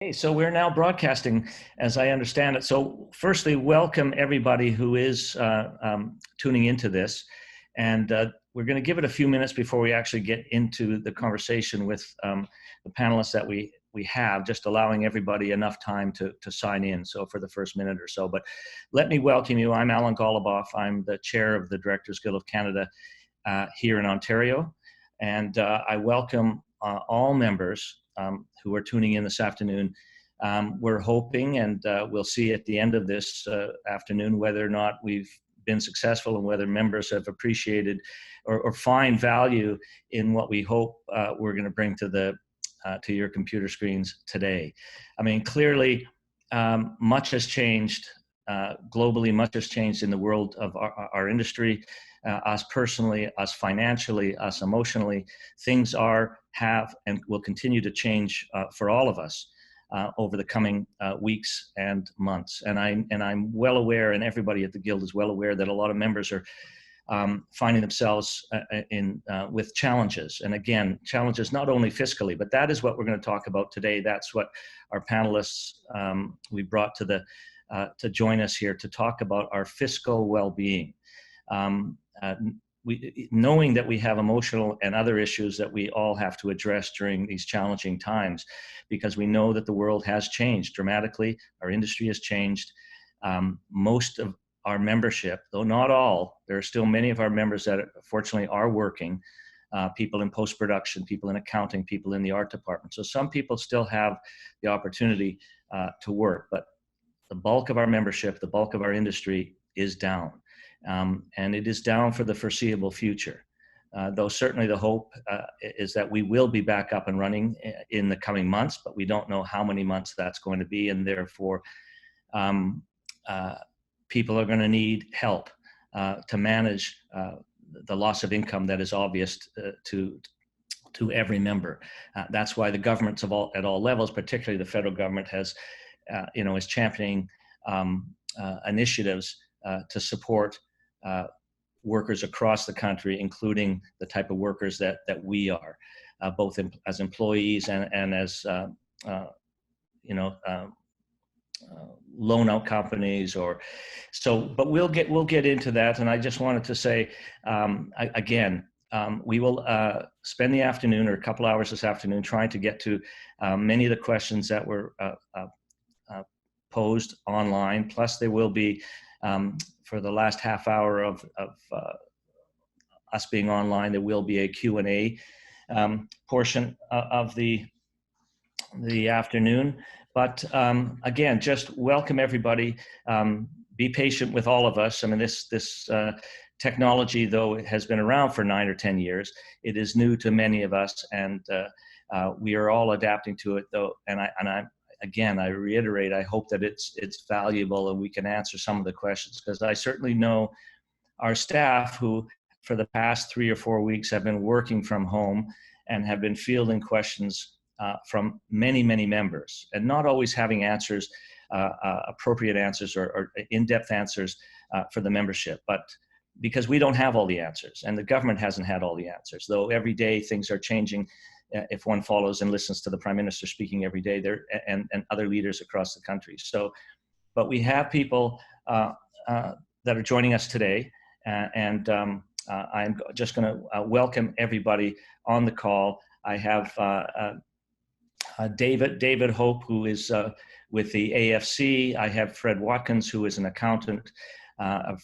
Hey, so we're now broadcasting, as I understand it. So firstly, welcome everybody who is tuning into this. And we're going to give it a few minutes before we actually get into the conversation with the panelists that we have, just allowing everybody enough time to sign in, so for the first minute or so. But let me welcome you. I'm Alan Goluboff. I'm the chair of the Directors Guild of Canada here in Ontario. And I welcome all members who are tuning in this afternoon. We're hoping, and we'll see at the end of this afternoon, whether or not we've been successful and whether members have appreciated or find value in what we hope we're going to bring to your computer screens today. I mean, clearly, much has changed globally, much has changed in the world of our industry. Us personally, us financially, us emotionally. Things have and will continue to change for all of us over the coming weeks and months. And I'm well aware, and everybody at the Guild is well aware, that a lot of members are finding themselves with challenges. And again, challenges not only fiscally, but that is what we're going to talk about today. That's what our panelists we brought to join us here to talk about our fiscal well-being. Knowing that we have emotional and other issues that we all have to address during these challenging times, because we know that the world has changed dramatically, our industry has changed. Most of our membership, though not all, there are still many of our members that fortunately are working, people in post-production, people in accounting, people in the art department. So some people still have the opportunity to work, but the bulk of our membership, the bulk of our industry is down. And it is down for the foreseeable future. Though certainly the hope is that we will be back up and running in the coming months, but we don't know how many months that's going to be, and therefore people are going to need help to manage the loss of income that is obvious to every member. That's why the governments at all levels, particularly the federal government, is championing initiatives to support workers across the country, including the type of workers that we are, both as employees and as loan out companies but we'll get into that. And I just wanted to say again, we will spend the afternoon or a couple hours this afternoon trying to get to many of the questions that were posed online. Plus there will be for the last half hour of us being online, there will be a Q&A portion of the afternoon. But again, just welcome everybody. Be patient with all of us. I mean, this technology, though it has been around for 9 or 10 years, it is new to many of us, and we are all adapting to it, though. And I reiterate, I hope that it's valuable and we can answer some of the questions, because I certainly know our staff who for the past 3 or 4 weeks have been working from home and have been fielding questions from many members, and not always having answers, appropriate answers or in-depth answers for the membership, but because we don't have all the answers and the government hasn't had all the answers, though every day things are changing. If one follows and listens to the Prime Minister speaking every day there and other leaders across the country. So, but we have people that are joining us today, and I'm just going to welcome everybody on the call. I have David Hope, who is with the AFC. I have Fred Watkins, who is an accountant. I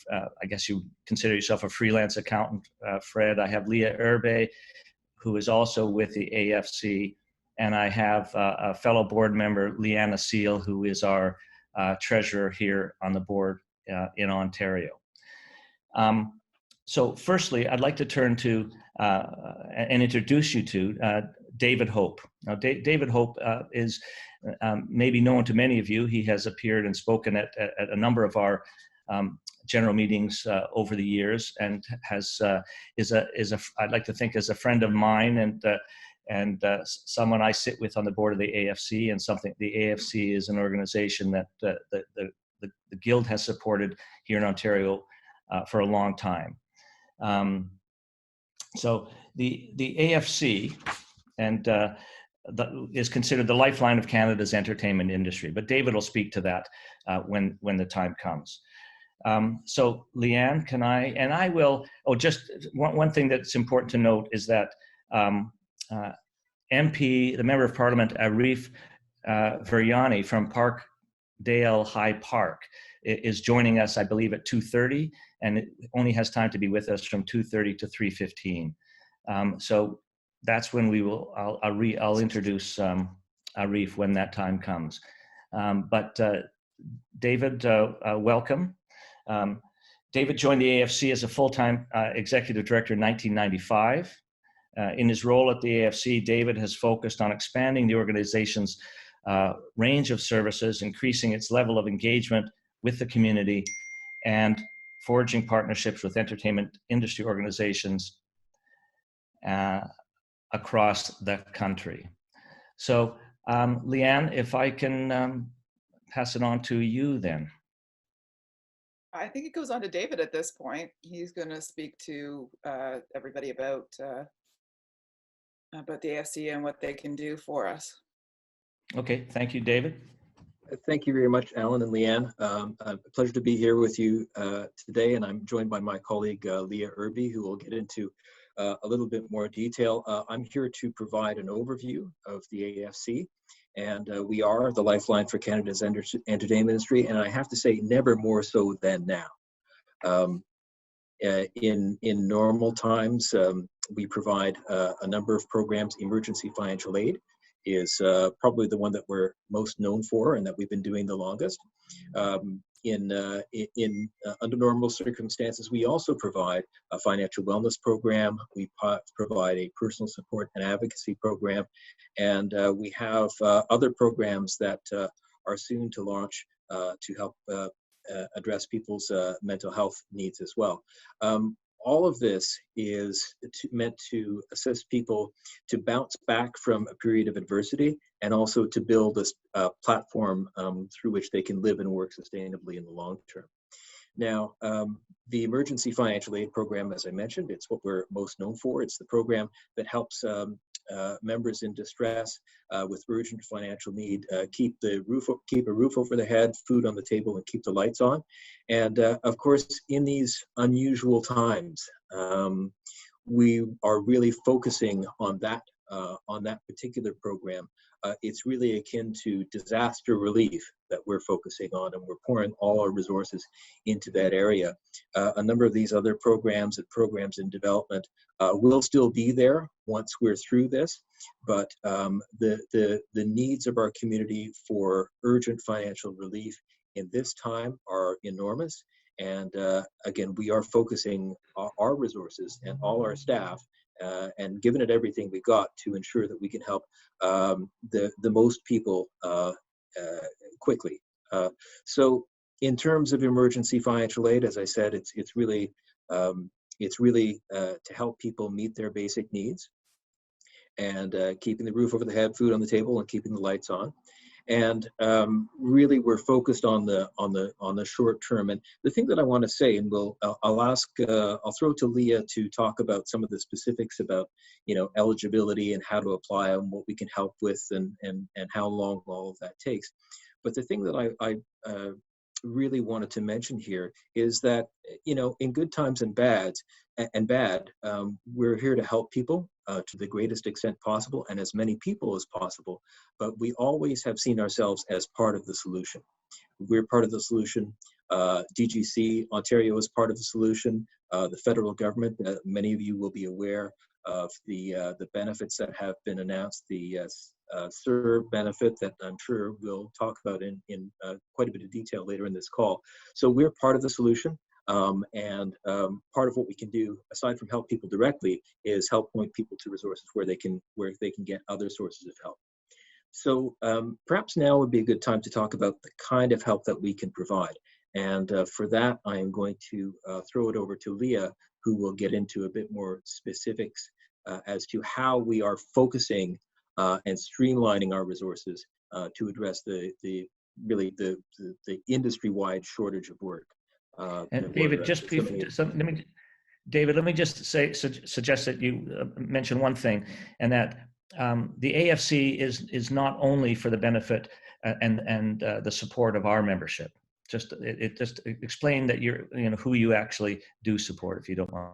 guess you consider yourself a freelance accountant, Fred. I have Leah Erbe, who is also with the AFC, and I have a fellow board member, Lianne, who is our treasurer here on the board in Ontario. So firstly, I'd like to turn to and introduce you to David Hope. Now, David Hope is maybe known to many of you. He has appeared and spoken at a number of our general meetings over the years, and I'd like to think is a friend of mine, and someone I sit with on the board of the AFC, and the AFC is an organization that the Guild has supported here in Ontario for a long time. So the AFC, and is considered the lifeline of Canada's entertainment industry. But David will speak to that when the time comes. So Lianne, I will, just one thing that's important to note is that MP, the Member of Parliament, Arif Viryani from Parkdale High Park is joining us, I believe, at 2:30, and it only has time to be with us from 2:30 to 3:15. So that's when I'll introduce Arif when that time comes. But David, welcome. David joined the AFC as a full-time executive director in 1995. In his role at the AFC, David has focused on expanding the organization's range of services, increasing its level of engagement with the community, and forging partnerships with entertainment industry organizations across the country. So, Lianne, if I can pass it on to you then. I think it goes on to David at this point. He's going to speak to everybody about the AFC and what they can do for us. Okay, thank you, David. Thank you very much, Alan and Lianne. A pleasure to be here with you today, and I'm joined by my colleague Leah Irby, who will get into a little bit more detail. I'm here to provide an overview of the AFC, and we are the lifeline for Canada's entertainment industry, and I have to say, never more so than now. In normal times, we provide a number of programs. Emergency financial aid is probably the one that we're most known for and that we've been doing the longest. Under normal circumstances, we also provide a financial wellness program. We provide a personal support and advocacy program, and we have other programs that are soon to launch to help address people's mental health needs as well. All of this is meant to assist people to bounce back from a period of adversity, and also to build a platform through which they can live and work sustainably in the long term. Now, the Emergency Financial Aid Program, as I mentioned, it's what we're most known for. It's the program that helps members in distress with urgent financial need keep a roof over their head, food on the table, and keep the lights on. And of course, in these unusual times, we are really focusing on that particular program. It's really akin to disaster relief that we're focusing on, and we're pouring all our resources into that area. A number of these other programs and programs in development will still be there once we're through this, but the needs of our community for urgent financial relief in this time are enormous. And again, we are focusing our resources and all our staff and giving it everything we got to ensure that we can help the most people quickly. So in terms of emergency financial aid, as I said, it's really to help people meet their basic needs, and keeping the roof over the head, food on the table, and keeping the lights on. And really, we're focused on the short term. And the thing that I want to say, and I'll throw to Leah to talk about some of the specifics about, eligibility and how to apply and what we can help with, and how long all of that takes. But the thing that I really wanted to mention here is that, in good times and bad, we're here to help people to the greatest extent possible, and as many people as possible. But we always have seen ourselves as part of the solution. We're part of the solution. DGC, Ontario is part of the solution. The federal government, many of you will be aware of the benefits that have been announced, the SERV benefit that I'm sure we'll talk about in quite a bit of detail later in this call. So we're part of the solution, and part of what we can do, aside from help people directly, is help point people to resources where they can get other sources of help. So perhaps now would be a good time to talk about the kind of help that we can provide. And for that, I am going to throw it over to Leah, who will get into a bit more specifics as to how we are focusing and streamlining our resources to address the industry-wide shortage of work. And David, let me just suggest that you mention one thing, and that the AFC is not only for the benefit and the support of our membership. Just just explain that who you actually do support, if you don't mind.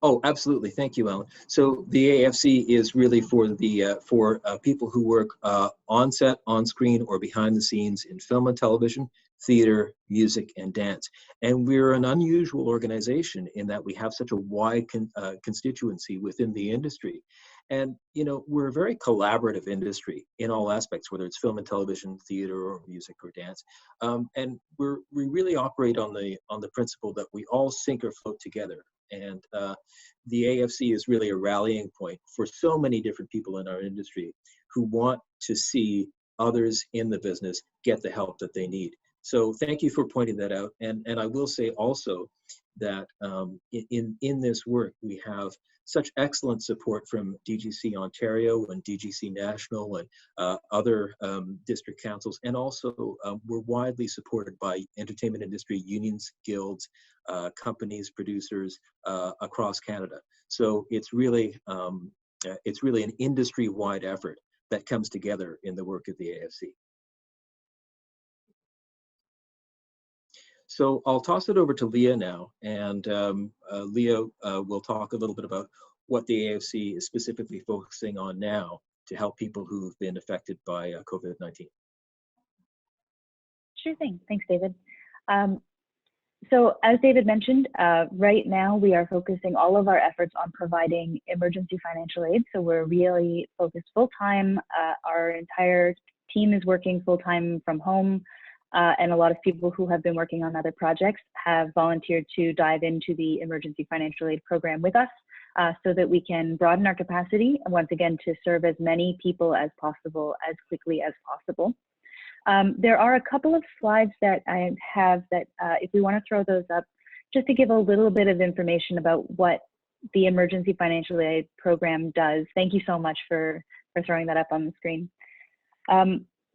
Oh, absolutely. Thank you, Alan. So the AFC is really for the people who work on set, on screen, or behind the scenes in film and television, theater, music, and dance. And we're an unusual organization in that we have such a wide constituency within the industry. And, we're a very collaborative industry in all aspects, whether it's film and television, theater, or music, or dance. And we really operate on the principle that we all sink or float together. And the AFC is really a rallying point for so many different people in our industry who want to see others in the business get the help that they need. So thank you for pointing that out. And I will say also that in this work, we have such excellent support from DGC Ontario and DGC National and other district councils. And also we're widely supported by entertainment industry unions, guilds, companies, producers across Canada. So it's really an industry-wide effort that comes together in the work of the AFC. So I'll toss it over to Leah now, and Leah will talk a little bit about what the AFC is specifically focusing on now to help people who've been affected by COVID-19. Sure thing. Thanks, David. So as David mentioned, right now we are focusing all of our efforts on providing emergency financial aid. So we're really focused full-time. Our entire team is working full-time from home. And a lot of people who have been working on other projects have volunteered to dive into the emergency financial aid program with us so that we can broaden our capacity, once again, to serve as many people as possible, as quickly as possible. There are a couple of slides that I have that if we want to throw those up, just to give a little bit of information about what the emergency financial aid program does. Thank you so much for throwing that up on the screen.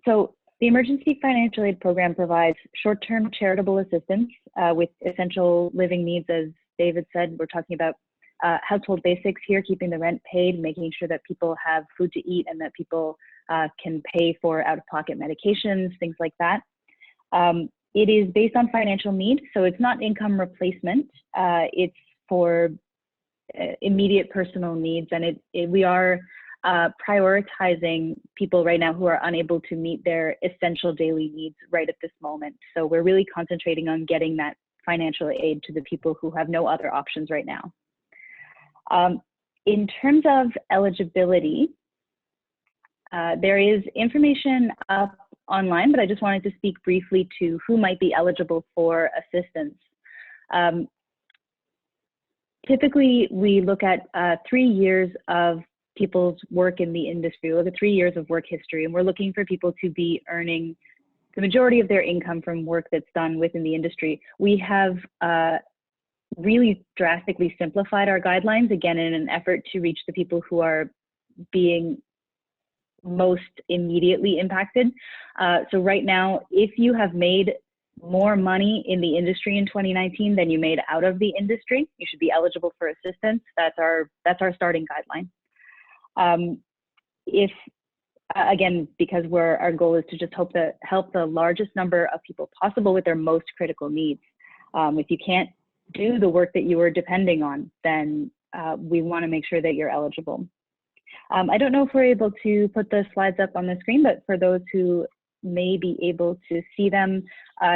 So the Emergency Financial Aid Program provides short-term charitable assistance with essential living needs. As David said, we're talking about household basics here, keeping the rent paid, making sure that people have food to eat and that people can pay for out-of-pocket medications, things like that. It is based on financial need, so it's not income replacement. It's for immediate personal needs, and we are prioritizing people right now who are unable to meet their essential daily needs right at this moment. So we're really concentrating on getting that financial aid to the people who have no other options right now. In terms of eligibility, there is information up online, but I just wanted to speak briefly to who might be eligible for assistance. Typically, we look at 3 years of people's work in the industry. We look at 3 years of work history, and we're looking for people to be earning the majority of their income from work that's done within the industry. We have really drastically simplified our guidelines, again, in an effort to reach the people who are being most immediately impacted. So right now, if you have made more money in the industry in 2019 than you made out of the industry, you should be eligible for assistance. That's our starting guideline. If again, because our goal is to just help the largest number of people possible with their most critical needs. If you can't do the work that you were depending on, then we want to make sure that you're eligible. I don't know if we're able to put the slides up on the screen, but for those who may be able to see them,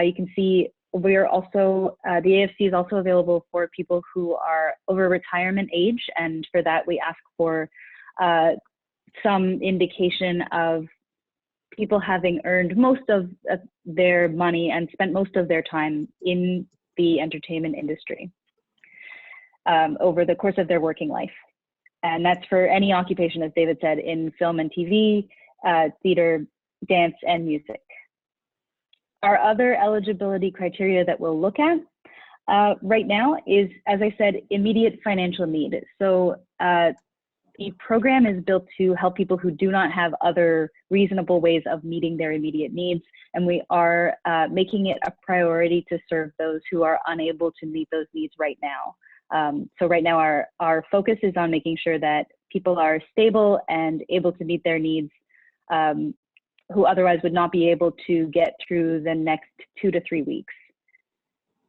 you can see we're also, the AFC is also available for people who are over retirement age, and for that we ask for some indication of people having earned most of their money and spent most of their time in the entertainment industry over the course of their working life. And that's for any occupation, as David said, in film and TV, theater, dance, and music. Our other eligibility criteria that we'll look at right now is, as I said, immediate financial need. So the program is built to help people who do not have other reasonable ways of meeting their immediate needs, and we are making it a priority to serve those who are unable to meet those needs right now. So right now our focus is on making sure that people are stable and able to meet their needs, who otherwise would not be able to get through the next 2 to 3 weeks.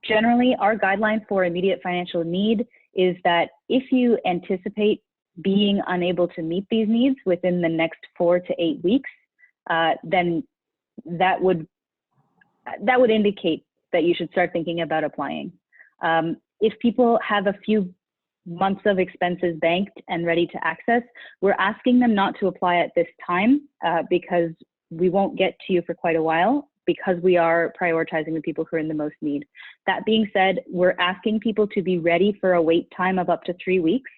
Generally, our guideline for immediate financial need is that if you anticipate being unable to meet these needs within the next 4 to 8 weeks, then that would indicate that you should start thinking about applying. If people have a few months of expenses banked and ready to access, we're asking them not to apply at this time because we won't get to you for quite a while, because we are prioritizing the people who are in the most need. That being said, we're asking people to be ready for a wait time of up to 3 weeks,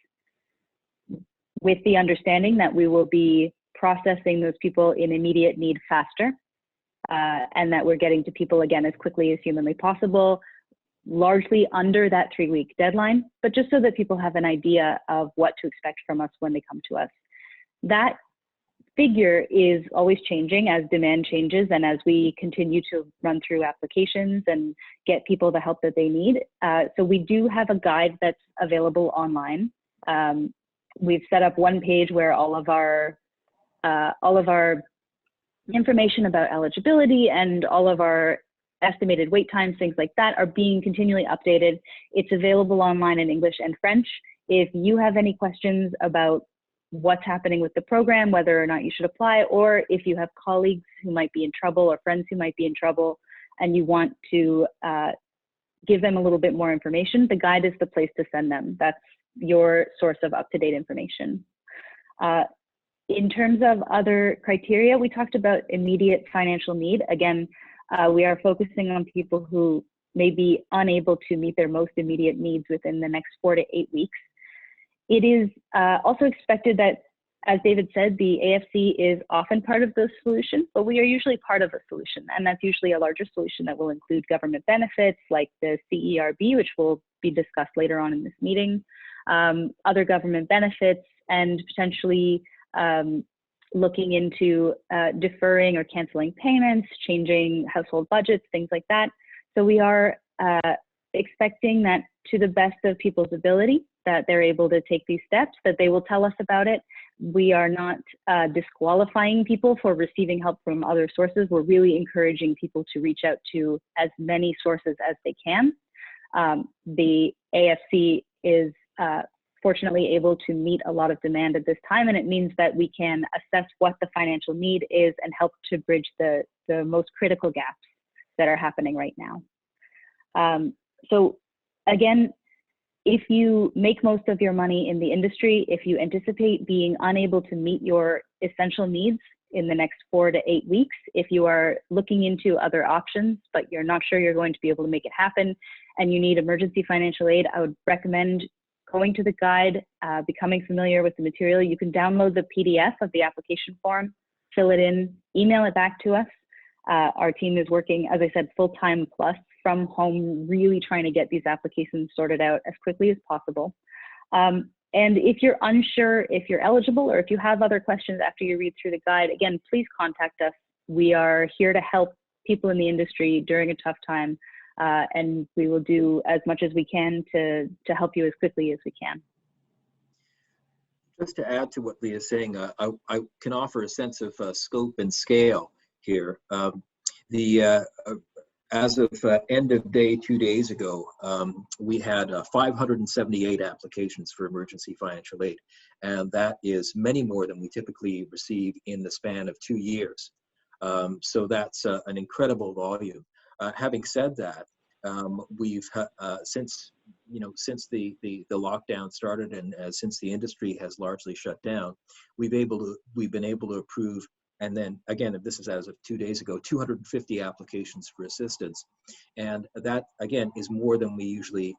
with the understanding that we will be processing those people in immediate need faster, and that we're getting to people again as quickly as humanly possible, largely under that 3-week deadline, but just so that people have an idea of what to expect from us when they come to us. That figure is always changing as demand changes and as we continue to run through applications and get people the help that they need. So we do have a guide that's available online. We've set up one page where all of our information about eligibility and all of our estimated wait times, things like that, are being continually updated. It's available online in English and French. If you have any questions about what's happening with the program, whether or not you should apply, or if you have colleagues who might be in trouble or friends who might be in trouble and you want to give them a little bit more information, the guide is the place to send them. That's your source of up-to-date information. In terms of other criteria, we talked about immediate financial need. Again, we are focusing on people who may be unable to meet their most immediate needs within the next 4 to 8 weeks. It is also expected that, as David said, the AFC is often part of the solution, but we are usually part of a solution, and that's usually a larger solution that will include government benefits like the CERB, which will be discussed later on in this meeting, other government benefits, and potentially looking into deferring or canceling payments, changing household budgets, things like that. So we are expecting that, to the best of people's ability, that they're able to take these steps, that they will tell us about it. We are not disqualifying people for receiving help from other sources. We're really encouraging people to reach out to as many sources as they can. The AFC is fortunately able to meet a lot of demand at this time, and it means that we can assess what the financial need is and help to bridge the most critical gaps that are happening right now. So again, if you make most of your money in the industry, if you anticipate being unable to meet your essential needs in the next 4 to 8 weeks, if you are looking into other options, but you're not sure you're going to be able to make it happen and you need emergency financial aid, I would recommend going to the guide, becoming familiar with the material. You can download the PDF of the application form, fill it in, email it back to us. Our team is working, as I said, full-time plus from home, really trying to get these applications sorted out as quickly as possible. And if you're unsure if you're eligible or if you have other questions after you read through the guide, again, please contact us. We are here to help people in the industry during a tough time, and we will do as much as we can to help you as quickly as we can. Just to add to what Leah is saying, I can offer a sense of scope and scale here. As of end of day 2 days ago, we had 578 applications for emergency financial aid, and that is many more than we typically receive in the span of 2 years. So that's an incredible volume. Having said that, we've since the lockdown started and since the industry has largely shut down, we've been able to approve. And then again, this is as of 2 days ago, 250 applications for assistance. And that, again, is more than we usually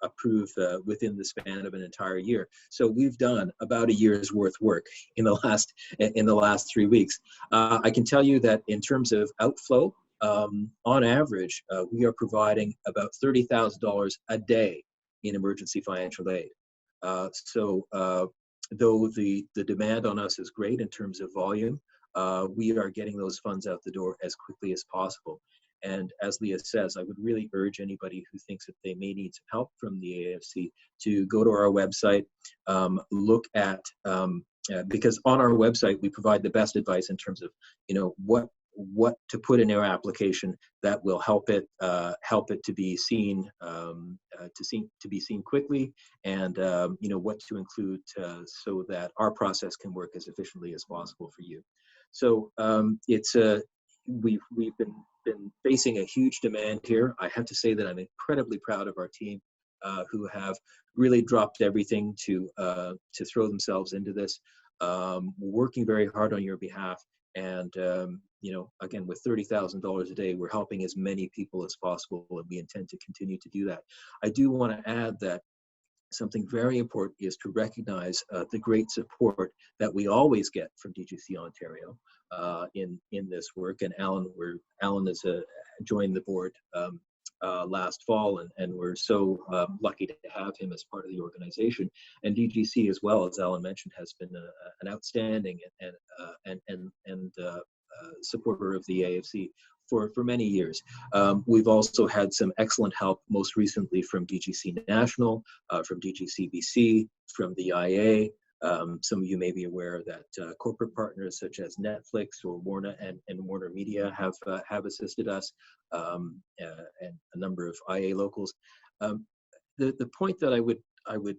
approve within the span of an entire year. So we've done about a year's worth work in the last 3 weeks. I can tell you that in terms of outflow, on average, we are providing about $30,000 a day in emergency financial aid. Though the demand on us is great in terms of volume, we are getting those funds out the door as quickly as possible. And as Leah says, I would really urge anybody who thinks that they may need some help from the AFC to go to our website, look at, because on our website, we provide the best advice in terms of, what to put in your application that will help it to be seen, to be seen quickly, and what to include so that our process can work as efficiently as possible for you. So we've been facing a huge demand here. I have to say that I'm incredibly proud of our team, who have really dropped everything to throw themselves into this, working very hard on your behalf. And again, with $30,000 a day, we're helping as many people as possible, and we intend to continue to do that. I do want to add that something very important is to recognize the great support that we always get from DGC Ontario in this work. And Alan has joined the board last fall, and we're so lucky to have him as part of the organization. And DGC, as well, as Alan mentioned, has been an outstanding and supporter of the AFC for many years. We've also had some excellent help, most recently from DGC National, from DGC BC, from the IA. Some of you may be aware that corporate partners such as Netflix or Warner and Warner Media have assisted us, and a number of IA locals. The point that I would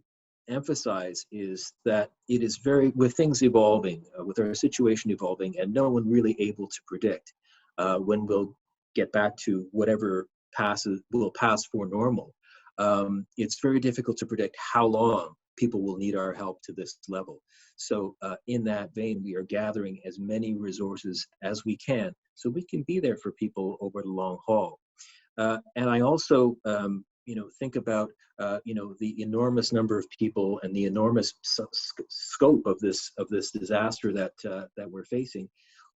emphasize is that it is with things evolving, with our situation evolving, and no one really able to predict when we'll get back to whatever will pass for normal. It's very difficult to predict how long people will need our help to this level. So in that vein, we are gathering as many resources as we can so we can be there for people over the long haul. And I also think about the enormous number of people and the enormous scope of this disaster that we're facing.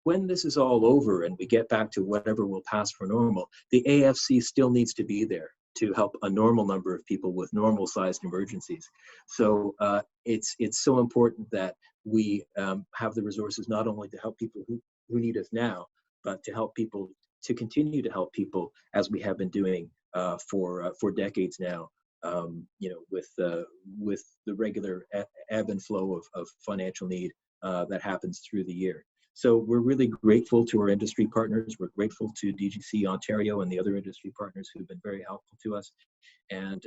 When this is all over and we get back to whatever will pass for normal, the AFC still needs to be there to help a normal number of people with normal sized emergencies. So it's so important that we have the resources not only to help people who need us now, but to continue to help people as we have been doing for decades now, with the regular ebb and flow of financial need that happens through the year. So we're really grateful to our industry partners. We're grateful to DGC Ontario and the other industry partners who've been very helpful to us. And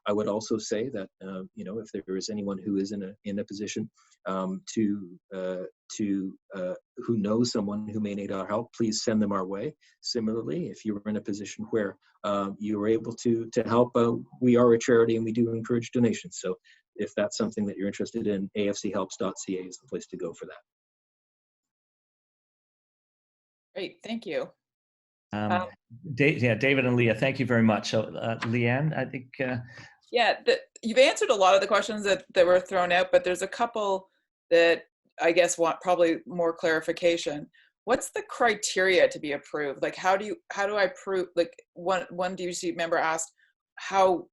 I would also say that if there is anyone who is in a position who knows someone who may need our help, please send them our way. Similarly, if you're in a position where you are able to help, we are a charity and we do encourage donations. So if that's something that you're interested in, afchelps.ca is the place to go for that. Great, thank you. David and Leah, thank you very much. So Lianne, I think. You've answered a lot of the questions that were thrown out, but there's a couple that I guess want probably more clarification. What's the criteria to be approved? Like, how do I prove? Like, one DGC member asked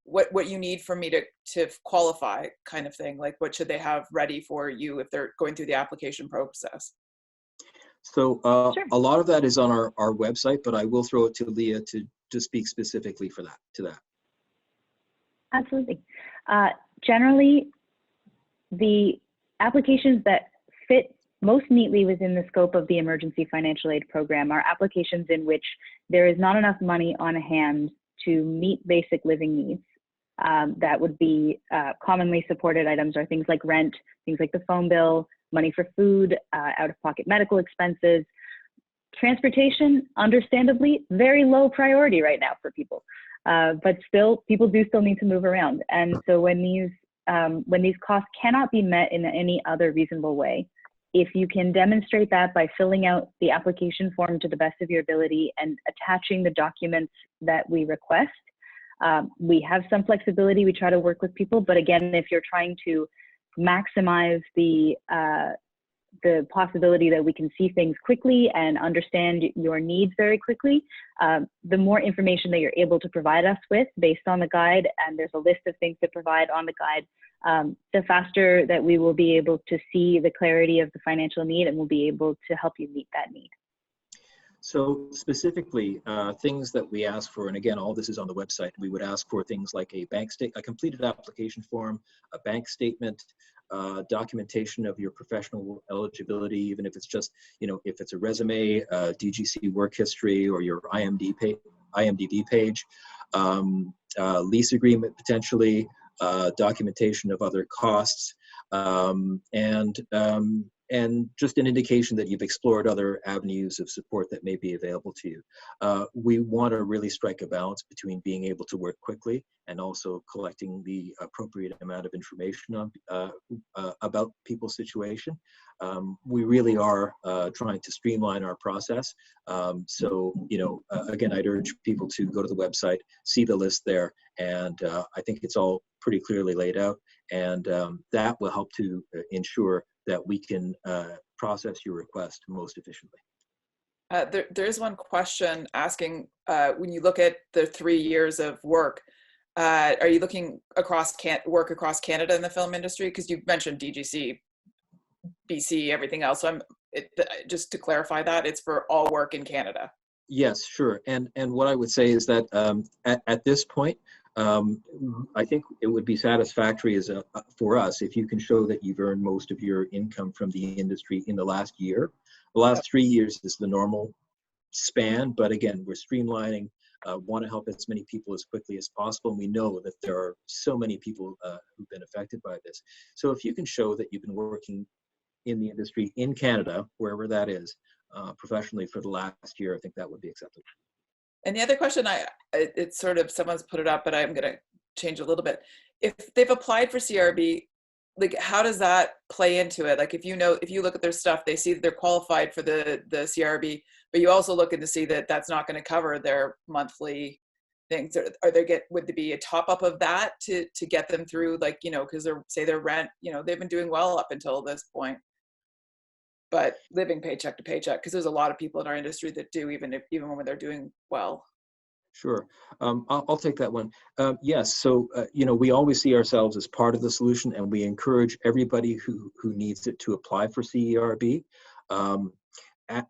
what you need from me to qualify, kind of thing. Like, what should they have ready for you if they're going through the application process? So Sure. A lot of that is on our website, but I will throw it to Leah to speak specifically to that. Absolutely. Generally, the applications that fit most neatly within the scope of the Emergency Financial Aid Program are applications in which there is not enough money on hand to meet basic living needs. That would be commonly supported items are things like rent, things like the phone bill, money for food, out-of-pocket medical expenses. Transportation, understandably, very low priority right now for people. But still, people do still need to move around. And so when these costs cannot be met in any other reasonable way, if you can demonstrate that by filling out the application form to the best of your ability and attaching the documents that we request, we have some flexibility. We try to work with people, but again, if you're trying to maximize the possibility that we can see things quickly and understand your needs very quickly, the more information that you're able to provide us with based on the guide, and there's a list of things to provide on the guide, the faster that we will be able to see the clarity of the financial need and we'll be able to help you meet that need. So specifically, things that we ask for, and again, all this is on the website, we would ask for things like a a completed application form, a bank statement, documentation of your professional eligibility, even if it's just, if it's a resume, DGC work history, or your IMDb page, lease agreement potentially, documentation of other costs, and just an indication that you've explored other avenues of support that may be available to you. We want to really strike a balance between being able to work quickly and also collecting the appropriate amount of information on, about people's situation. We really are trying to streamline our process. Again, I'd urge people to go to the website, see the list there, and I think it's all pretty clearly laid out, and that will help to ensure that we can process your request most efficiently. There's one question asking, when you look at the 3 years of work, are you looking work across Canada in the film industry? Because you mentioned DGC, BC, everything else. So just to clarify that, it's for all work in Canada. Yes, sure. And what I would say is that at this point, I think it would be satisfactory for us if you can show that you've earned most of your income from the industry in the last year. The last 3 years is the normal span, but again, we're streamlining, want to help as many people as quickly as possible. And we know that there are so many people who've been affected by this. So if you can show that you've been working in the industry in Canada, wherever that is, professionally for the last year, I think that would be acceptable. And the other question, it's sort of, someone's put it up, but I'm going to change a little bit. If they've applied for CRB, like, how does that play into it? Like, if you look at their stuff, they see that they're qualified for the CRB, but you also look to see that that's not going to cover their monthly things. Would there be a top up of that to get them through, like, because their rent, they've been doing well up until this point, but living paycheck to paycheck, because there's a lot of people in our industry that do, even when they're doing well. Sure. I'll take that one. Yes. So, we always see ourselves as part of the solution, and we encourage everybody who needs it to apply for CERB.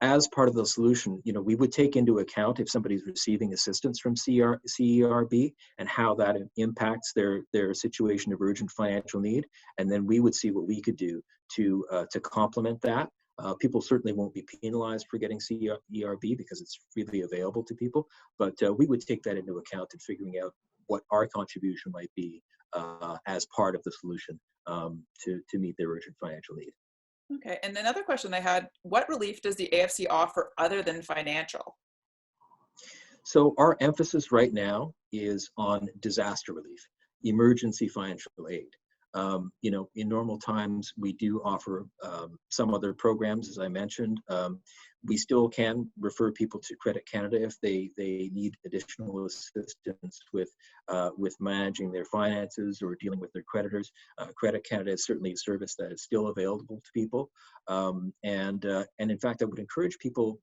As part of the solution, we would take into account if somebody's receiving assistance from CERB and how that impacts their situation of urgent financial need. And then we would see what we could do to complement that. People certainly won't be penalized for getting CERB because it's freely available to people, but we would take that into account in figuring out what our contribution might be as part of the solution to meet their urgent financial need. Okay, and another question I had, what relief does the AFC offer other than financial? So our emphasis right now is on disaster relief, emergency financial aid. In normal times, we do offer some other programs, as I mentioned. We still can refer people to Credit Canada if they need additional assistance with managing their finances or dealing with their creditors. Credit Canada is certainly a service that is still available to people. And in fact, I would encourage people,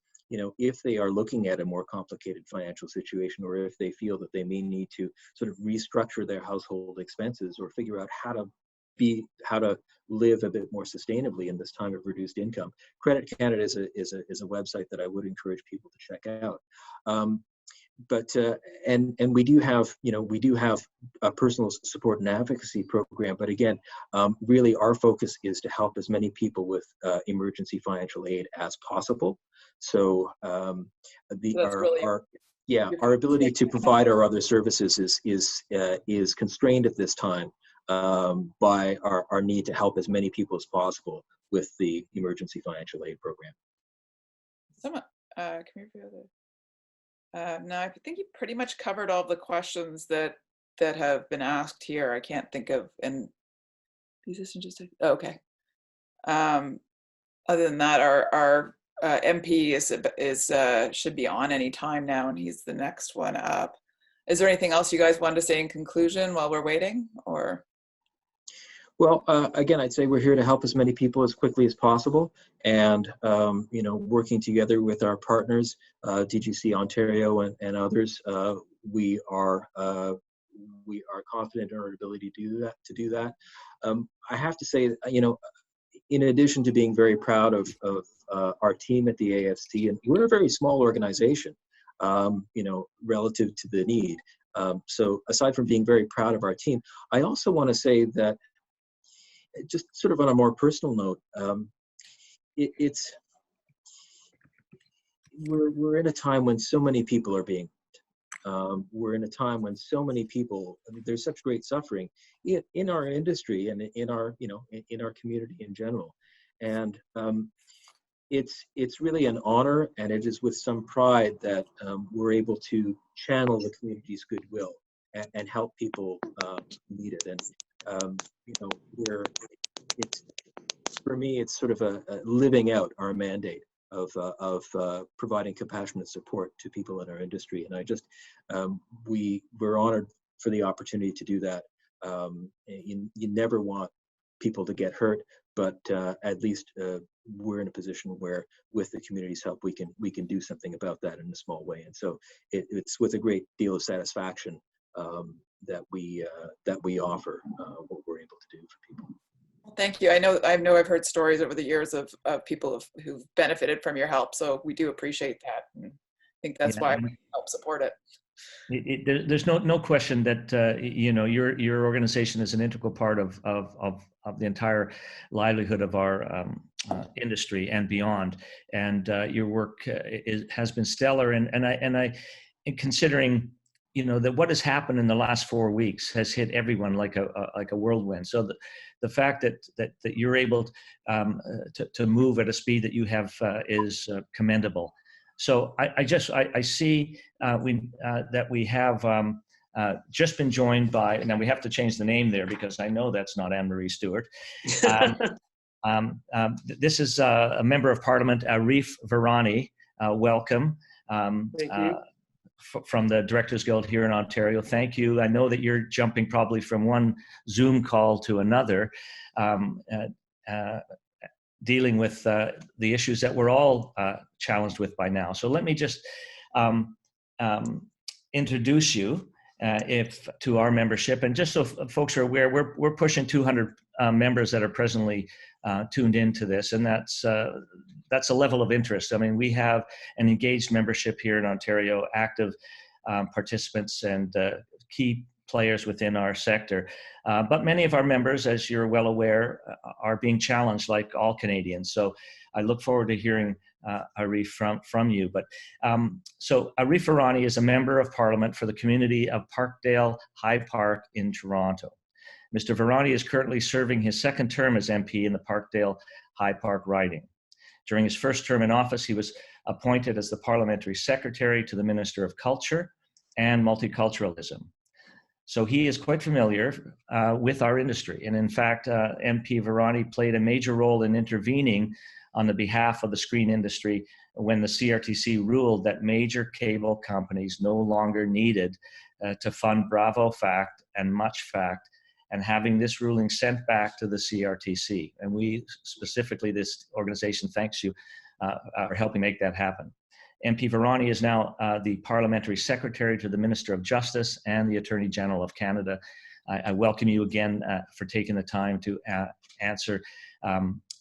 if they are looking at a more complicated financial situation, or if they feel that they may need to sort of restructure their household expenses or figure out how to live a bit more sustainably in this time of reduced income, Credit Canada is a website that I would encourage people to check out. And we do have a personal support and advocacy program, but again, really our focus is to help as many people with emergency financial aid as possible. So our ability to provide our other services is constrained at this time by our need to help as many people as possible with the emergency financial aid program. Someone, can you repeat that? No, I think you pretty much covered all the questions that have been asked here. I can't think of, and okay. Other than that, our MP should be on any time now, and he's the next one up. Is there anything else you guys wanted to say in conclusion while we're waiting, or? Well, again, I'd say we're here to help as many people as quickly as possible, and working together with our partners, DGC Ontario and others, we are confident in our ability to do that. I have to say, in addition to being very proud of our team at the AFC, and we're a very small organization, relative to the need. So aside from being very proud of our team, I also want to say that, just sort of on a more personal note, we're in a time when so many people are being we're in a time when so many people, there's such great suffering in our industry and in our community in general. And it's really an honor, and it is with some pride that we're able to channel the community's goodwill and help people need it. And for me, it's sort of a living out our mandate of providing compassionate support to people in our industry. And I just, we're honored for the opportunity to do that. You never want people to get hurt, but at least we're in a position where, with the community's help, we can do something about that in a small way. And so it's with a great deal of satisfaction that we offer what we're able to do for people. Thank you. I know I've heard stories over the years of people who've benefited from your help. So we do appreciate that. And I think that's why we help support it. There's no question that your organization is an integral part of the entire livelihood of our industry and beyond. And your work has been stellar. And considering that what has happened in the last 4 weeks has hit everyone like a whirlwind. So the fact that you're able to move at a speed that you have is commendable. So I see that we have just been joined by, now we have to change the name there because I know that's not Anne-Marie Stewart. This is a member of Parliament, Arif Virani. Welcome. Thank you. From the Directors Guild here in Ontario. Thank you. I know that you're jumping probably from one Zoom call to another, dealing with the issues that we're all challenged with by now. So let me just introduce you to our membership. And just so folks are aware, we're pushing 200 members that are presently tuned into this, and that's a level of interest. I mean, we have an engaged membership here in Ontario, active participants and key players within our sector. But many of our members, as you're well aware, are being challenged like all Canadians. So I look forward to hearing Arif from you. But so Arif Virani is a member of Parliament for the community of Parkdale High Park in Toronto. Mr. Virani is currently serving his second term as MP in the Parkdale High Park riding. During his first term in office, he was appointed as the Parliamentary Secretary to the Minister of Culture and Multiculturalism. So he is quite familiar with our industry. And in fact, MP Virani played a major role in intervening on the behalf of the screen industry when the CRTC ruled that major cable companies no longer needed to fund Bravo Fact and Much Fact, and having this ruling sent back to the CRTC. And we specifically, this organization thanks you for helping make that happen. MP Virani is now the Parliamentary Secretary to the Minister of Justice and the Attorney General of Canada. I welcome you again for taking the time to answer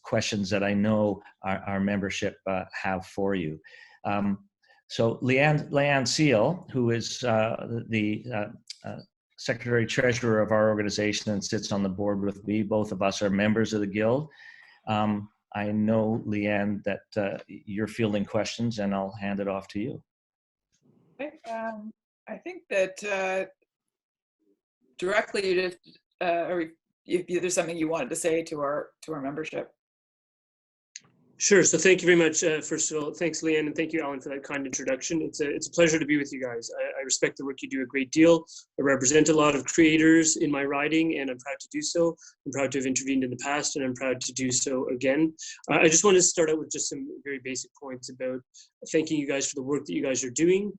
questions that I know our membership have for you. So Lianne Seal, who is the Secretary Treasurer of our organization and sits on the board with me. Both of us are members of the Guild. I know, Lianne, that you're fielding questions, and I'll hand it off to you. I think that directly, you just, or if there's something you wanted to say to our membership. Sure. So thank you very much. First of all, thanks, Lianne, and thank you, Alan, for that kind introduction. It's a pleasure to be with you guys. I respect the work you do a great deal. I represent a lot of creators in my riding, and I'm proud to do so. I'm proud to have intervened in the past, and I'm proud to do so again. I just want to start out with just some very basic points about thanking you guys for the work that you guys are doing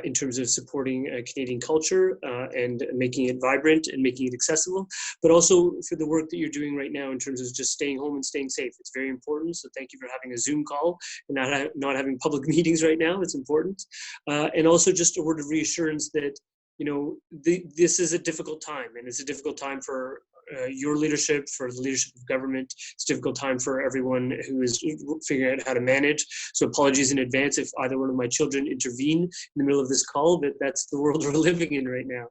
in terms of supporting Canadian culture and making it vibrant and making it accessible, but also for the work that you're doing right now in terms of just staying home and staying safe. It's very important. So thank you for having a Zoom call and not having public meetings right now. It's important. And also just a word of reassurance that, this is a difficult time, and it's a difficult time for your leadership, for the leadership of government. It's a difficult time for everyone who is figuring out how to manage. So apologies in advance if either one of my children intervene in the middle of this call, but that's the world we're living in right now.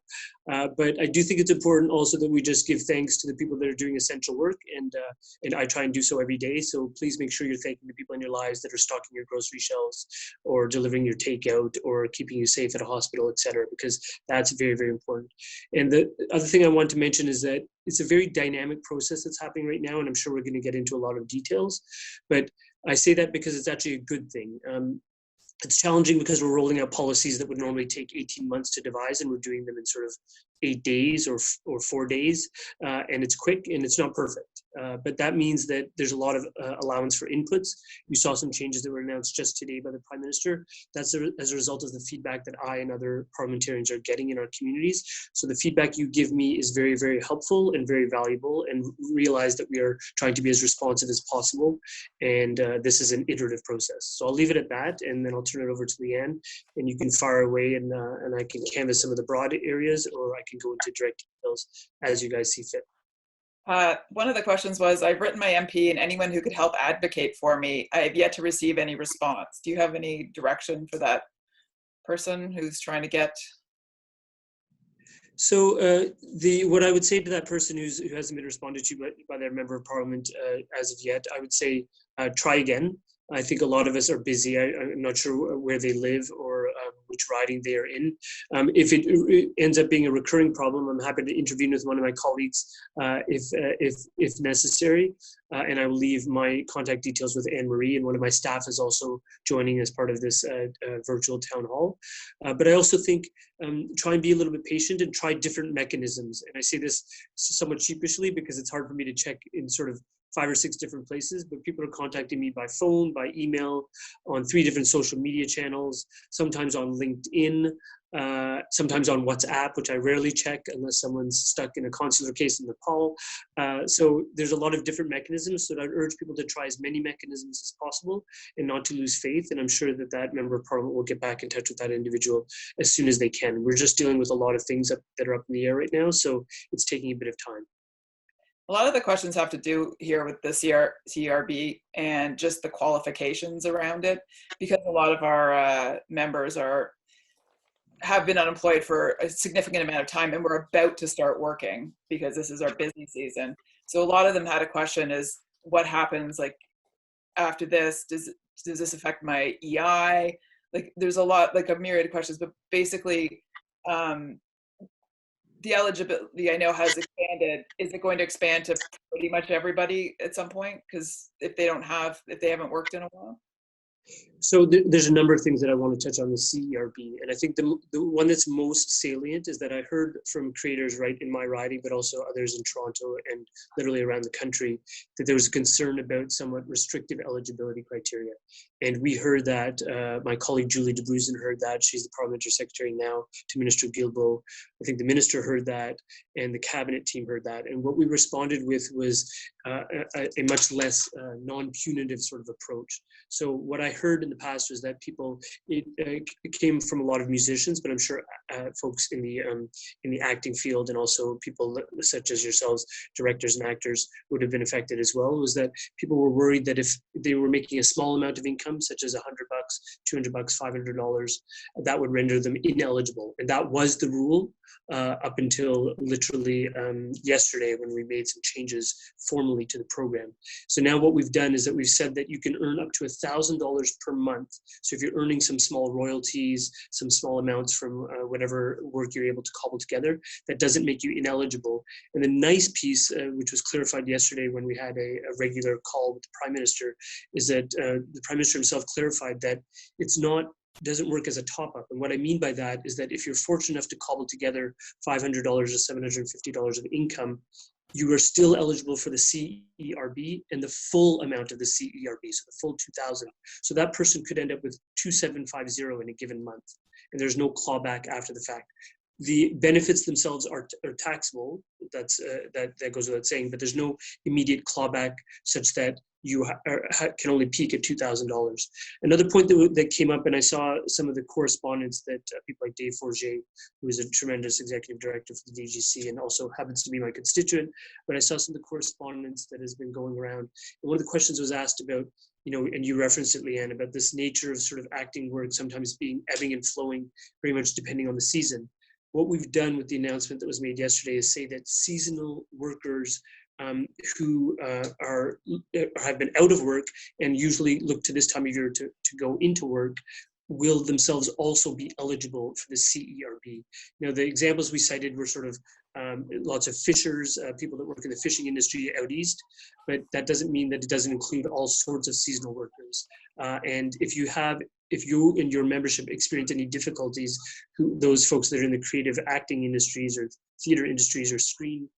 But I do think it's important also that we just give thanks to the people that are doing essential work, and I try and do so every day. So please make sure you're thanking the people in your lives that are stocking your grocery shelves, or delivering your takeout, or keeping you safe at a hospital, etc., because that's very, very important. And the other thing I want to mention is that it's a very dynamic process that's happening right now, and I'm sure we're going to get into a lot of details. But I say that because it's actually a good thing. It's challenging because we're rolling out policies that would normally take 18 months to devise, and we're doing them in sort of 8 days or 4 days, and it's quick and it's not perfect. But that means that there's a lot of allowance for inputs. You saw some changes that were announced just today by the Prime Minister. That's as a result of the feedback that I and other parliamentarians are getting in our communities. So the feedback you give me is very, very helpful and very valuable, and realize that we are trying to be as responsive as possible. And this is an iterative process. So I'll leave it at that, and then I'll turn it over to Lianne, and you can fire away, and I can canvas some of the broad areas, or I can go into direct details as you guys see fit. One of the questions was, I've written my MP, and anyone who could help advocate for me, I have yet to receive any response. Do you have any direction for that person who's trying to get? So what I would say to that person who hasn't been responded to by their member of parliament as of yet, I would say try again. I think a lot of us are busy. I'm not sure where they live or which riding they are in. If it ends up being a recurring problem, I'm happy to intervene with one of my colleagues if necessary. And I will leave my contact details with Anne-Marie, and one of my staff is also joining as part of this virtual town hall. But I also think try and be a little bit patient and try different mechanisms. And I say this somewhat sheepishly because it's hard for me to check in sort of 5 or 6 different places, but people are contacting me by phone, by email, on 3 different social media channels, sometimes on LinkedIn, sometimes on WhatsApp, which I rarely check unless someone's stuck in a consular case in Nepal. So there's a lot of different mechanisms, so I'd urge people to try as many mechanisms as possible and not to lose faith. And I'm sure that that member of parliament will get back in touch with that individual as soon as they can. We're just dealing with a lot of things that are up in the air right now, so it's taking a bit of time. A lot of the questions have to do here with the CRB and just the qualifications around it, because a lot of our members have been unemployed for a significant amount of time, and we're about to start working because this is our busy season. So a lot of them had a question is, what happens like after this? Does this affect my EI? Like there's a lot, like a myriad of questions, but basically the eligibility I know has expanded. Is it going to expand to pretty much everybody at some point? Because if they haven't worked in a while? So there's a number of things that I want to touch on the CERB. And I think the one that's most salient is that I heard from creators right in my riding, but also others in Toronto and literally around the country, that there was a concern about somewhat restrictive eligibility criteria. And we heard that, my colleague Julie de Bruzen heard that. She's the parliamentary secretary now to Minister Guilbeault. I think the minister heard that, and the cabinet team heard that. And what we responded with was a much less non-punitive sort of approach. So what I heard in the past was that it came from a lot of musicians, but I'm sure folks in the acting field and also people such as yourselves, directors and actors, would have been affected as well. Was that people were worried that if they were making a small amount of income, such as $100, $200, $500, that would render them ineligible. And that was the rule up until literally yesterday, when we made some changes formally to the program. So now what we've done is that we've said that you can earn up to $1,000 per month. So if you're earning some small royalties, some small amounts from whatever work you're able to cobble together, that doesn't make you ineligible. And the nice piece, which was clarified yesterday when we had a regular call with the Prime Minister, is that the Prime Minister himself clarified that doesn't work as a top-up. And what I mean by that is that if you're fortunate enough to cobble together $500 or $750 of income, you are still eligible for the CERB and the full amount of the CERB, so the full 2,000. So that person could end up with 2,750 in a given month, and there's no clawback after the fact. the benefits themselves are taxable. That's that goes without saying. But there's no immediate clawback such that you can only peak at $2,000. Another point that came up, and I saw some of the correspondence that people like Dave Forget, who is a tremendous executive director for the DGC and also happens to be my constituent, but I saw some of the correspondence that has been going around. And one of the questions was asked about, and you referenced it, Lianne, about this nature of sort of acting work sometimes being ebbing and flowing very much depending on the season. What we've done with the announcement that was made yesterday is say that seasonal workers who have been out of work and usually look to this time of year to go into work will themselves also be eligible for the CERB. The examples we cited were sort of lots of fishers, people that work in the fishing industry out east, but that doesn't mean that it doesn't include all sorts of seasonal workers. And if you and your membership experience any difficulties, those folks that are in the creative acting industries or theater industries or screen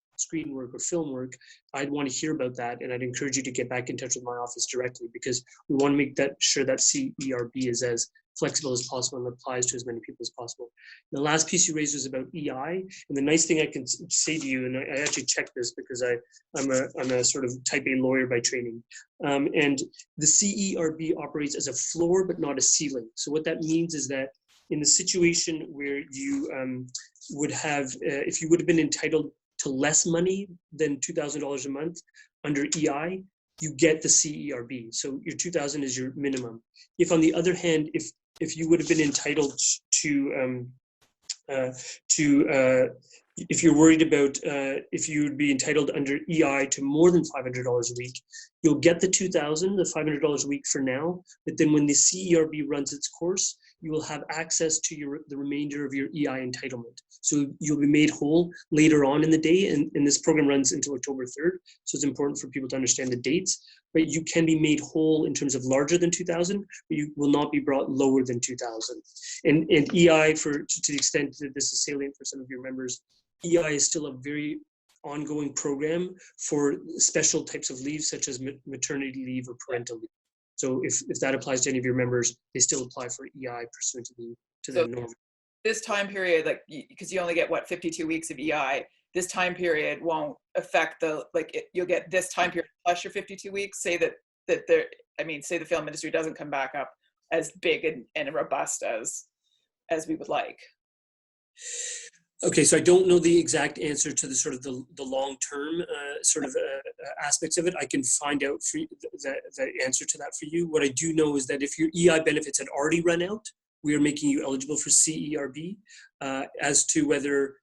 work or film work, I'd want to hear about that, and I'd encourage you to get back in touch with my office directly, because we want to make sure that CERB is as flexible as possible and applies to as many people as possible. The last piece you raised was about EI, and the nice thing I can say to you, and I actually checked this because I'm a sort of type A lawyer by training, and the CERB operates as a floor but not a ceiling. So what that means is that in the situation where you would have, if you would have been entitled to less money than $2,000 a month under EI, you get the CERB. So your 2,000 is your minimum. If on the other hand, if you would have been entitled to if you're worried about if you would be entitled under EI to more than $500 a week, you'll get the 2,000, the $500 a week for now. But then when the CERB runs its course, you will have access to the remainder of your EI entitlement. So you'll be made whole later on in the day, and this program runs until October 3rd. So it's important for people to understand the dates, but you can be made whole in terms of larger than 2,000, but you will not be brought lower than 2,000. And EI, to the extent that this is salient for some of your members, EI is still a very ongoing program for special types of leave, such as maternity leave or parental leave. So if that applies to any of your members, they still apply for EI pursuant to the norm. This time period, like, because you only get 52 weeks of EI, this time period won't affect you'll get this time period plus your 52 weeks. Say say the film industry doesn't come back up as big and robust as we would like. Okay, so I don't know the exact answer to the sort of the long-term aspects of it. I can find out for the answer to that for you. What I do know is that if your EI benefits had already run out, we are making you eligible for CERB. As to whether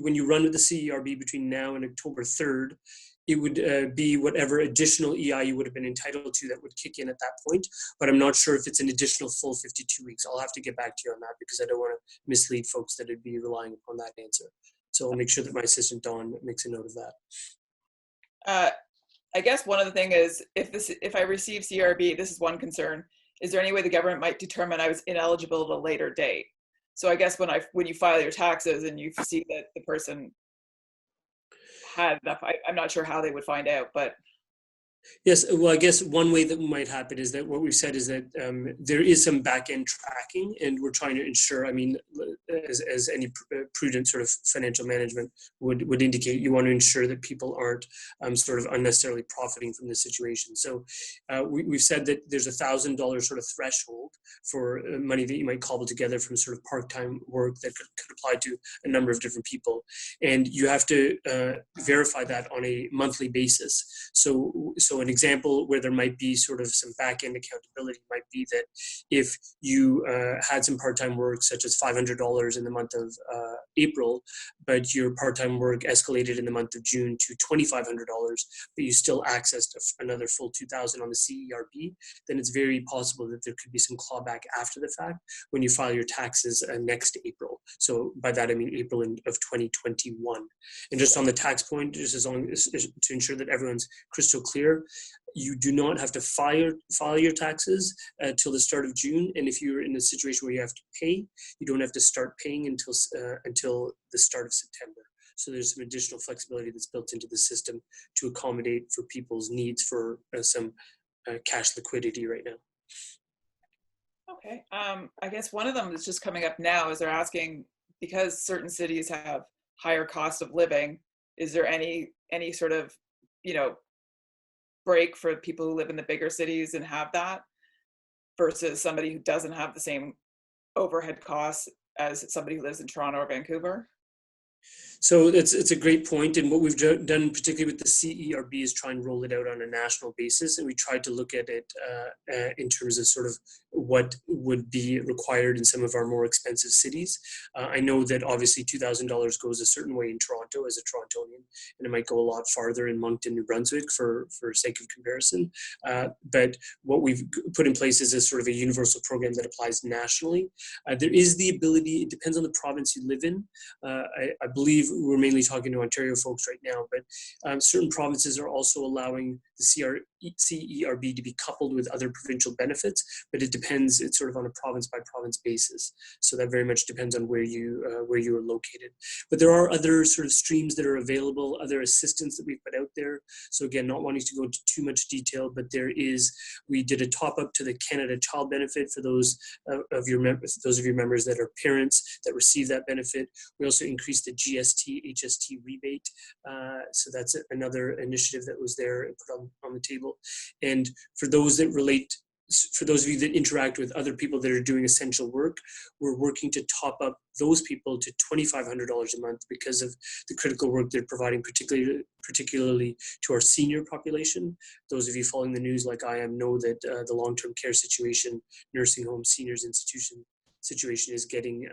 when you run with the CERB between now and October 3rd, it would be whatever additional EI you would have been entitled to that would kick in at that point. But I'm not sure if it's an additional full 52 weeks. I'll have to get back to you on that because I don't want to mislead folks that would be relying upon that answer. So I'll make sure that my assistant Dawn makes a note of that. I guess one of the things is if I receive CERB, this is one concern. Is there any way the government might determine I was ineligible at a later date? So I guess when you file your taxes and you see that the person had enough, I'm not sure how they would find out, but. Yes, well, I guess one way that might happen is that what we've said is that there is some back-end tracking, and we're trying to ensure, as any prudent sort of financial management would indicate, you want to ensure that people aren't sort of unnecessarily profiting from the situation. So we've said that there's $1,000 sort of threshold for money that you might cobble together from sort of part-time work that could apply to a number of different people. And you have to verify that on a monthly basis. So an example where there might be sort of some back-end accountability might be that if you had some part-time work, such as $500 in the month of April, but your part-time work escalated in the month of June to $2,500, but you still accessed another full $2,000 on the CERB, then it's very possible that there could be some clawback after the fact when you file your taxes next April. So by that, I mean April of 2021. And just on the tax point, just as long as to ensure that everyone's crystal clear, you do not have to file your taxes till the start of June. And if you're in a situation where you have to pay, you don't have to start paying until the start of September. So there's some additional flexibility that's built into the system to accommodate for people's needs for some cash liquidity right now. Okay, I guess one of them that's just coming up now is they're asking because certain cities have higher cost of living, is there any sort of, break for people who live in the bigger cities and have that versus somebody who doesn't have the same overhead costs as somebody who lives in Toronto or Vancouver? So it's a great point, and what we've done, particularly with the CERB, is try and roll it out on a national basis, and we tried to look at it in terms of sort of what would be required in some of our more expensive cities. I know that obviously $2,000 goes a certain way in Toronto as a Torontonian, and it might go a lot farther in Moncton, New Brunswick, for sake of comparison. But what we've put in place is a sort of a universal program that applies nationally. There is the ability, it depends on the province you live in. I believe we're mainly talking to Ontario folks right now, but certain provinces are also allowing the CERB to be coupled with other provincial benefits, but it depends. It's sort of on a province by province basis. So that very much depends on where you are located. But there are other sort of streams that are available, other assistance that we've put out there. So again, not wanting to go into too much detail, but we did a top up to the Canada Child Benefit for those of your members that are parents that receive that benefit. We also increased the GST, HST rebate. So that's another initiative that was there and put on the table. And for those of you that interact with other people that are doing essential work, we're working to top up those people to $2,500 a month because of the critical work they're providing, particularly to our senior population. Those of you following the news like I am know that the long-term care situation, nursing home, seniors institution situation is getting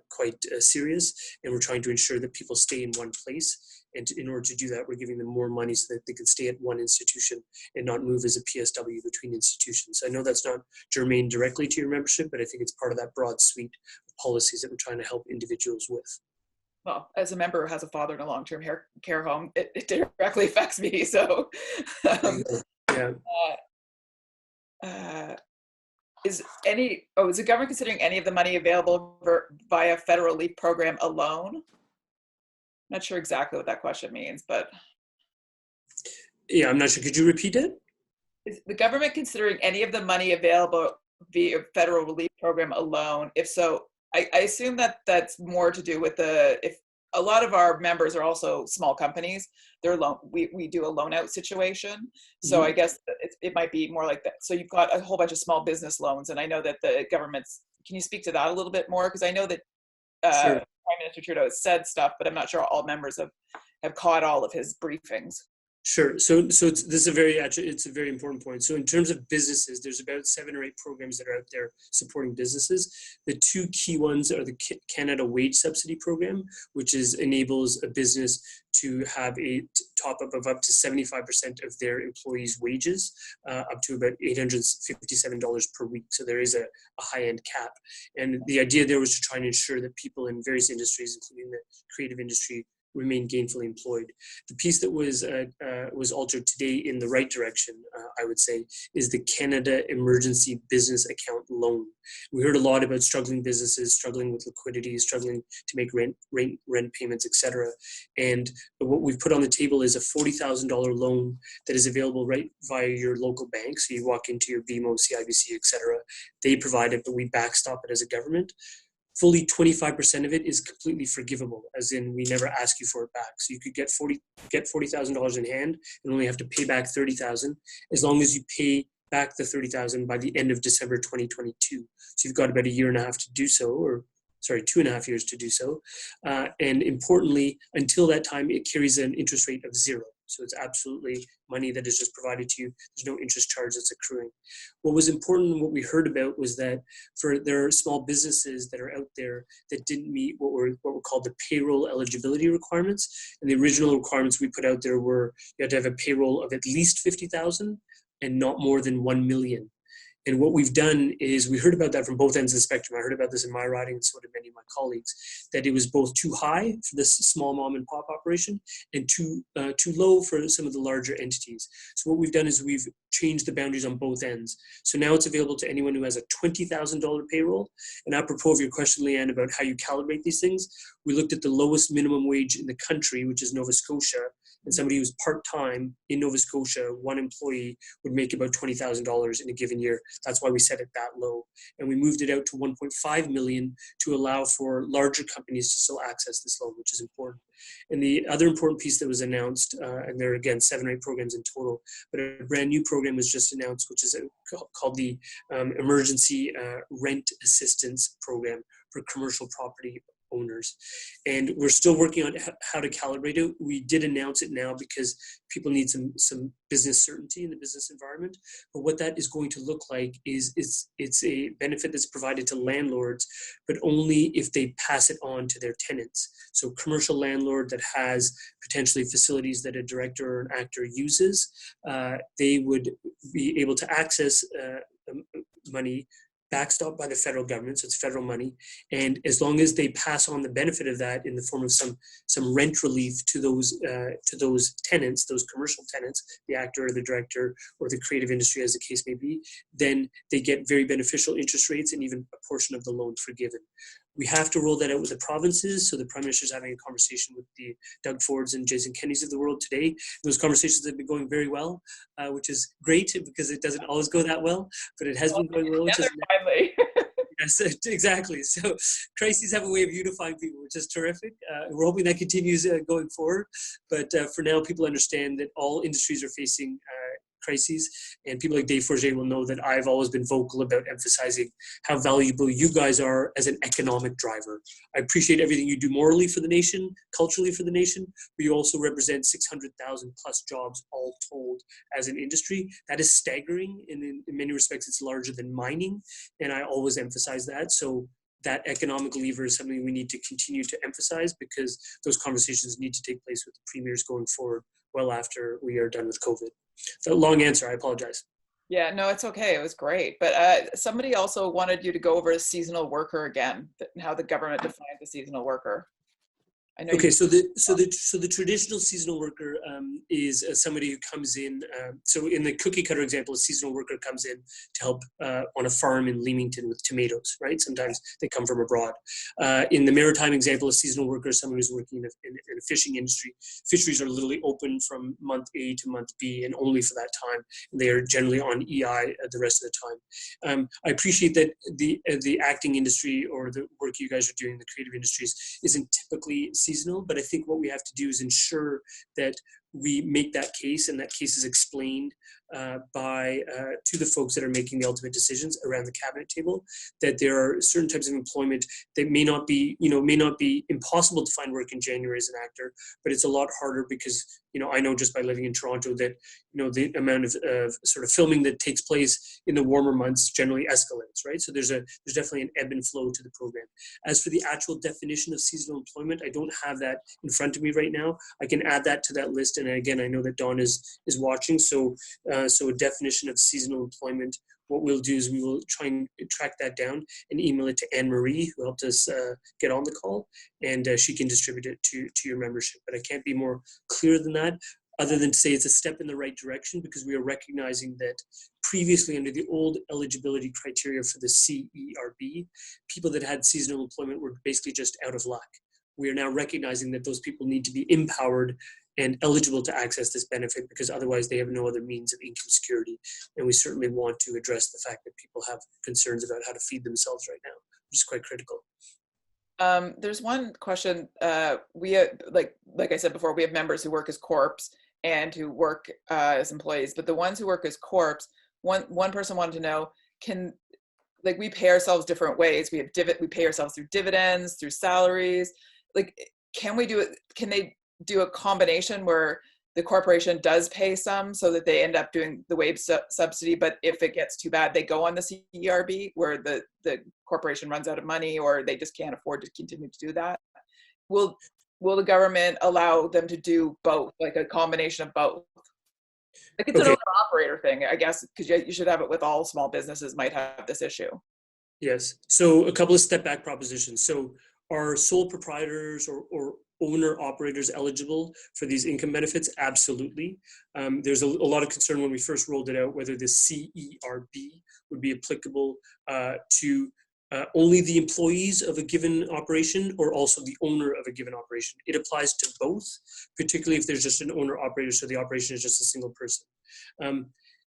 quite serious, and we're trying to ensure that people stay in one place. And in order to do that, we're giving them more money so that they can stay at one institution and not move as a PSW between institutions. I know that's not germane directly to your membership, but I think it's part of that broad suite of policies that we're trying to help individuals with. Well, as a member who has a father in a long-term care home, it directly affects me. So, is the government considering any of the money available via federal relief program alone? I'm not sure exactly what that question means, but yeah, I'm not sure. Could you repeat it? Is the government considering any of the money available via federal relief program alone? If so, I assume that that's more to do with if a lot of our members are also small companies. We do a loan out situation. So I guess it might be more like that. So you've got a whole bunch of small business loans, and I know that the government's, can you speak to that a little bit more? Because I know that Sure. Prime Minister Trudeau has said stuff, but I'm not sure all members have caught all of his briefings. Sure. So it's a very important point. So in terms of businesses, there's about 7 or 8 programs that are out there supporting businesses. The 2 key ones are the Canada Wage Subsidy Program, which enables a business to have a top up of up to 75% of their employees' wages, up to about $857 per week. So there is a high-end cap. And the idea there was to try and ensure that people in various industries, including the creative industry, remain gainfully employed. The piece that was altered today in the right direction, I would say, is the Canada Emergency Business Account Loan. We heard a lot about struggling businesses, struggling with liquidity, struggling to make rent payments, etc. And what we've put on the table is a $40,000 loan that is available right via your local bank. So you walk into your BMO, CIBC, etc. They provide it, but we backstop it as a government. Fully 25% of it is completely forgivable, as in we never ask you for it back. So you could get $40,000 in hand and only have to pay back $30,000 as long as you pay back the $30,000 by the end of December 2022. So you've got about 1.5 years to do so, or 2.5 years to do so. And importantly, until that time, it carries an interest rate of 0. So it's absolutely money that is just provided to you. There's no interest charge that's accruing. What was important and what we heard about was that there are small businesses that are out there that didn't meet what were called the payroll eligibility requirements. And the original requirements we put out there were you had to have a payroll of at least 50,000 and not more than 1 million. And what we've done is we heard about that from both ends of the spectrum. I heard about this in my riding, and so did many of my colleagues, that it was both too high for this small mom and pop operation and too low for some of the larger entities. So what we've done is we've changed the boundaries on both ends. So now it's available to anyone who has a $20,000 payroll. And apropos of your question, Lianne, about how you calibrate these things, we looked at the lowest minimum wage in the country, which is Nova Scotia, and somebody who's part-time in Nova Scotia, one employee, would make about $20,000 in a given year. That's why we set it that low. And we moved it out to 1.5 million to allow for larger companies to still access this loan, which is important. And the other important piece that was announced, and there are again 7 or 8 programs in total, but a brand new program was just announced, which is called the Emergency Rent Assistance Program for commercial property owners. And we're still working on how to calibrate it. We did announce it now because people need some business certainty in the business environment. But what that is going to look like is it's a benefit that's provided to landlords, but only if they pass it on to their tenants. So commercial landlord that has potentially facilities that a director or an actor uses, they would be able to access money backstopped by the federal government, so it's federal money, and as long as they pass on the benefit of that in the form of some rent relief to those tenants, those commercial tenants, the actor or the director or the creative industry, as the case may be, then they get very beneficial interest rates and even a portion of the loan forgiven. We have to roll that out with the provinces. So the Prime Minister's having a conversation with the Doug Fords and Jason Kennys of the world today. Those conversations have been going very well, which is great because it doesn't always go that well, but it has been going well. Which is finally. Yes, exactly. So crises have a way of unifying people, which is terrific. We're hoping that continues going forward. But for now, people understand that all industries are facing crises, and people like Dave Forget will know that I've always been vocal about emphasizing how valuable you guys are as an economic driver. I appreciate everything you do morally for the nation, culturally for the nation, but you also represent 600,000 plus jobs all told as an industry. That is staggering, and in many respects it's larger than mining, and I always emphasize that. So that economic lever is something we need to continue to emphasize, because those conversations need to take place with the premiers going forward well after we are done with COVID. So long answer, I apologize. Yeah, no, it's okay. It was great. But somebody also wanted you to go over a seasonal worker again, and how the government defines a seasonal worker. I know. Okay, so the traditional seasonal worker is somebody who comes in. So in the cookie cutter example, a seasonal worker comes in to help on a farm in Leamington with tomatoes, right? Sometimes they come from abroad. In the maritime example, a seasonal worker is someone who's working in a fishing industry. Fisheries are literally open from month A to month B, and only for that time. They are generally on EI the rest of the time. I appreciate that the acting industry or the work you guys are doing in the creative industries isn't typically seasonal, but I think what we have to do is ensure that we make that case, and that case is explained to the folks that are making the ultimate decisions around the cabinet table, that there are certain types of employment that may not be impossible to find work in January as an actor, but it's a lot harder because, I know just by living in Toronto that, the amount of sort of filming that takes place in the warmer months generally escalates, right? So there's definitely an ebb and flow to the program. As for the actual definition of seasonal employment, I don't have that in front of me right now. I can add that to that list. And again, I know that Dawn is watching. So a definition of seasonal employment, what we'll do is we will try and track that down and email it to Anne-Marie, who helped us get on the call, and she can distribute it to your membership. But I can't be more clear than that, other than to say it's a step in the right direction, because we are recognizing that previously under the old eligibility criteria for the CERB, people that had seasonal employment were basically just out of luck. We are now recognizing that those people need to be empowered and eligible to access this benefit, because otherwise they have no other means of income security. And we certainly want to address the fact that people have concerns about how to feed themselves right now, which is quite critical. There's one question. We like I said before, we have members who work as corps and who work as employees, but the ones who work as corps, one person wanted to know, we pay ourselves different ways. We pay ourselves through dividends, through salaries. Can they do a combination where the corporation does pay some so that they end up doing the wage subsidy, but if it gets too bad, they go on the CERB where the corporation runs out of money or they just can't afford to continue to do that? Will the government allow them to do both, like a combination of both? It's an owner-operator thing, I guess, because you should have it with all small businesses might have this issue. Yes. So a couple of step back propositions. So are sole proprietors or owner-operators eligible for these income benefits? Absolutely. There's a lot of concern when we first rolled it out, whether the CERB would be applicable to only the employees of a given operation or also the owner of a given operation. It applies to both, particularly if there's just an owner-operator, so the operation is just a single person.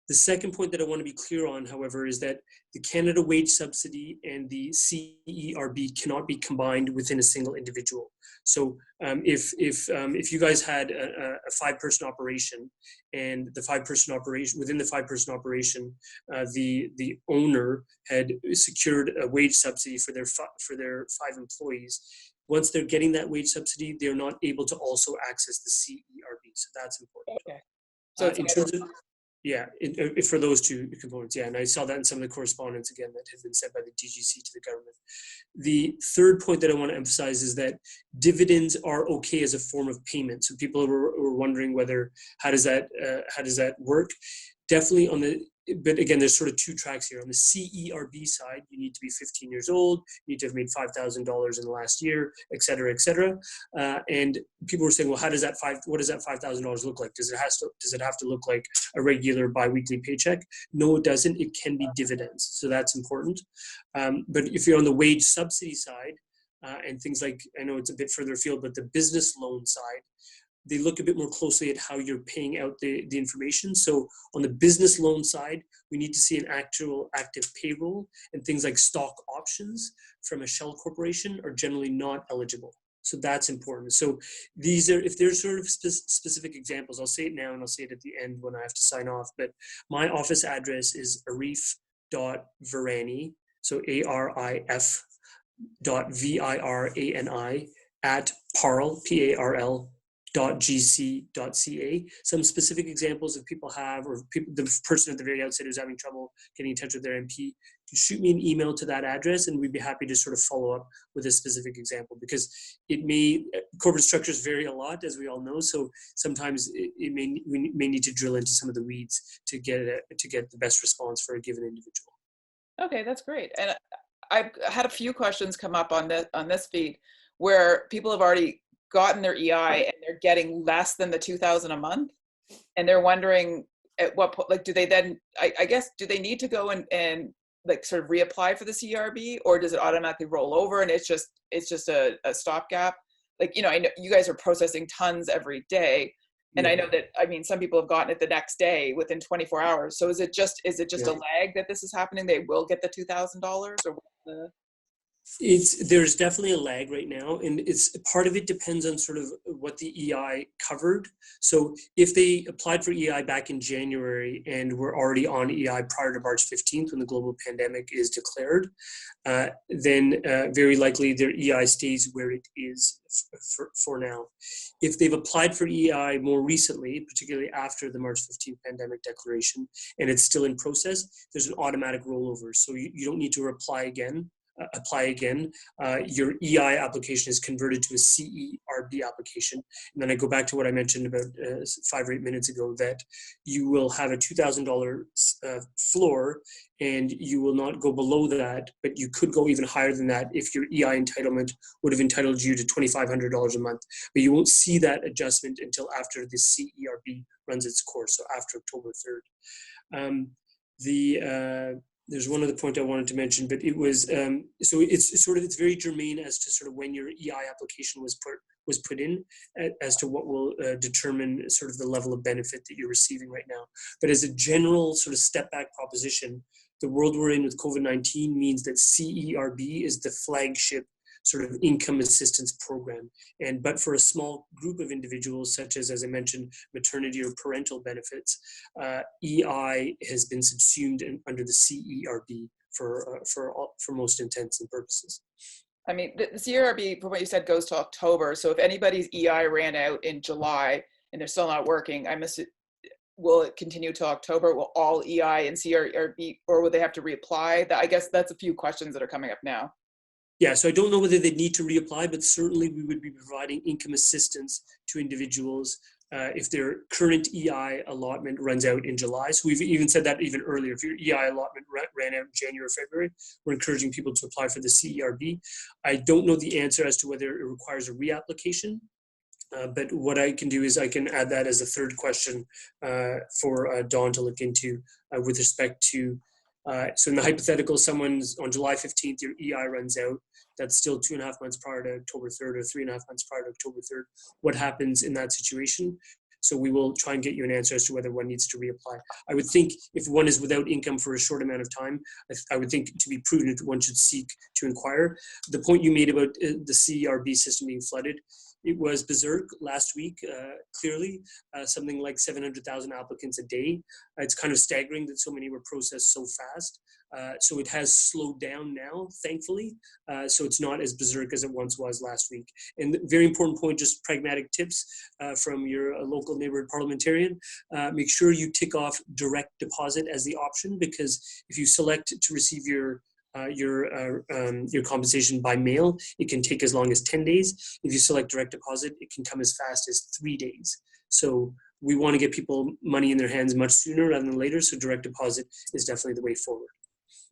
The second point that I want to be clear on, however, is that the Canada Wage Subsidy and the CERB cannot be combined within a single individual. So if you guys had a 5-person operation, and the 5-person operation, within the 5-person operation, the owner had secured a wage subsidy for their 5 employees, once they're getting that wage subsidy, they're not able to also access the CERB. So that's important. Okay. So In terms of, yeah, for those 2 components, yeah, and I saw that in some of the correspondence again that had been sent by the DGC to the government. The third point that I want to emphasize is that dividends are okay as a form of payment. So people were wondering whether how does that work? Definitely on the, but again, there's sort of 2 tracks here. On the CERB side, you need to be 15 years old, you need to have made $5,000 in the last year, et cetera, et cetera. And people were saying, well, what does that $5,000 look like? Does it have to look like a regular biweekly paycheck? No, it doesn't. It can be dividends. So that's important. But if you're on the wage subsidy side, and things like, I know it's a bit further afield, but the business loan side, they look a bit more closely at how you're paying out the information. So on the business loan side, we need to see an actual active payroll, and things like stock options from a shell corporation are generally not eligible. So that's important. So these are, if there's sort of specific examples, I'll say it now and I'll say it at the end when I have to sign off, but my office address is arif.virani, so ARIF.VIRANI @Parl, PARL, .gc.ca. Some specific examples if people have, or the person at the very outset who's having trouble getting in touch with their MP, can shoot me an email to that address and we'd be happy to sort of follow up with a specific example, because corporate structures vary a lot, as we all know. So sometimes we may need to drill into some of the weeds to get the best response for a given individual. Okay, that's great. And I've had a few questions come up on this feed where people have already gotten their EI and they're getting less than the $2,000 a month, and they're wondering at what point, like, do they then, I guess, do they need to go and like sort of reapply for the CRB, or does it automatically roll over and it's just a stopgap? Like, you know, I know you guys are processing tons every day, and I know that, I mean, some people have gotten it the next day within 24 hours. So is it just a lag that this is happening? They will get the $2,000, or what's the... There's definitely a lag right now, and part of it depends on sort of what the EI covered. So if they applied for EI back in January and were already on EI prior to March 15th when the global pandemic is declared, then very likely their EI stays where it is for now. If they've applied for EI more recently, particularly after the March 15th pandemic declaration, and it's still in process, there's an automatic rollover. So you don't need to apply again. Your EI application is converted to a CERB application. And then I go back to what I mentioned about 5 or 8 minutes ago, that you will have a $2,000 floor, and you will not go below that, but you could go even higher than that if your EI entitlement would have entitled you to $2,500 a month. But you won't see that adjustment until after the CERB runs its course, so after October 3rd. There's one other point I wanted to mention, but it was, so it's very germane as to sort of when your EI application was put in, as to what will determine sort of the level of benefit that you're receiving right now. But as a general sort of step back proposition, the world we're in with COVID-19 means that CERB is the flagship sort of income assistance program. But for a small group of individuals, such as I mentioned, maternity or parental benefits, EI has been subsumed under the CERB for most intents and purposes. I mean, the CERB, from what you said, goes to October. So if anybody's EI ran out in July and they're still not working, will it continue to October? Will all EI and CERB, or will they have to reapply? I guess that's a few questions that are coming up now. Yeah, so I don't know whether they need to reapply, but certainly we would be providing income assistance to individuals if their current EI allotment runs out in July. So we've even said that even earlier. If your EI allotment ran out in January or February, we're encouraging people to apply for the CERB. I don't know the answer as to whether it requires a reapplication But what I can do is I can add that as a third question for Dawn to look into with respect to, so in the hypothetical, someone's on July 15th, your EI runs out. That's still 2.5 months prior to October 3rd or 3.5 months prior to October 3rd. What happens in that situation? So we will try and get you an answer as to whether one needs to reapply. I would think if one is without income for a short amount of time, I would think to be prudent, one should seek to inquire. The point you made about the CERB system being flooded, it was berserk last week, clearly, something like 700,000 applicants a day. It's kind of staggering that so many were processed so fast. So it has slowed down now, thankfully. So it's not as berserk as it once was last week. And very important point, just pragmatic tips from your local neighborhood parliamentarian. Make sure you tick off direct deposit as the option, because if you select to receive your compensation by mail, it can take as long as 10 days. If you select direct deposit, it can come as fast as 3 days. So we want to get people money in their hands much sooner rather than later. So direct deposit is definitely the way forward.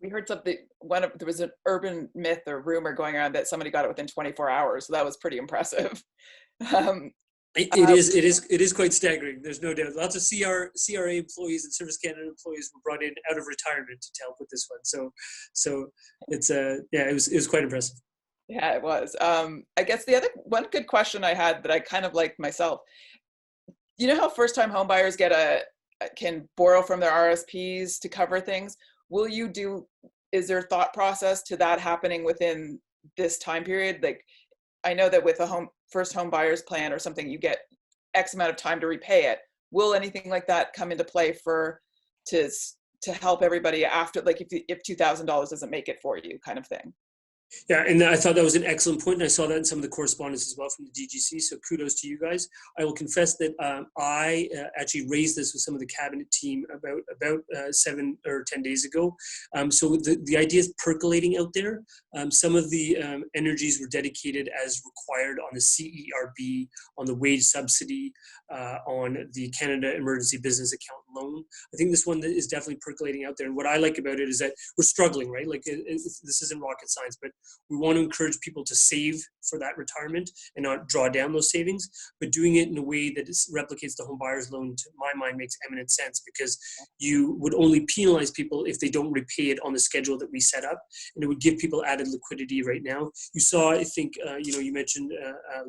We heard something, there was an urban myth or rumor going around that somebody got it within 24 hours. So that was pretty impressive. It is quite staggering. There's no doubt. Lots of CRA employees and Service Canada employees were brought in out of retirement to help with this one. So it's it was quite impressive. Yeah, it was. I guess the other one good question I had that I kind of liked myself. You know how first-time homebuyers can borrow from their RSPs to cover things? Is there thought process to that happening within this time period? Like, I know that with a first home buyer's plan or something, you get X amount of time to repay it. Will anything like that come into play to help everybody after, like if $2,000 doesn't make it for you, kind of thing? Yeah, and I thought that was an excellent point, and I saw that in some of the correspondence as well from the DGC, so kudos to you guys. I will confess that I actually raised this with some of the cabinet team about 7 or 10 days ago. So the idea is percolating out there. Some of the energies were dedicated as required on the CERB, on the wage subsidy, on the Canada Emergency Business Account loan. I think this one is definitely percolating out there, and what I like about it is that we're struggling, right? Like this isn't rocket science, but we want to encourage people to save for that retirement and not draw down those savings, but doing it in a way that replicates the home buyer's loan, to my mind, makes eminent sense, because you would only penalize people if they don't repay it on the schedule that we set up, and it would give people added liquidity right now. You saw, I think, you mentioned,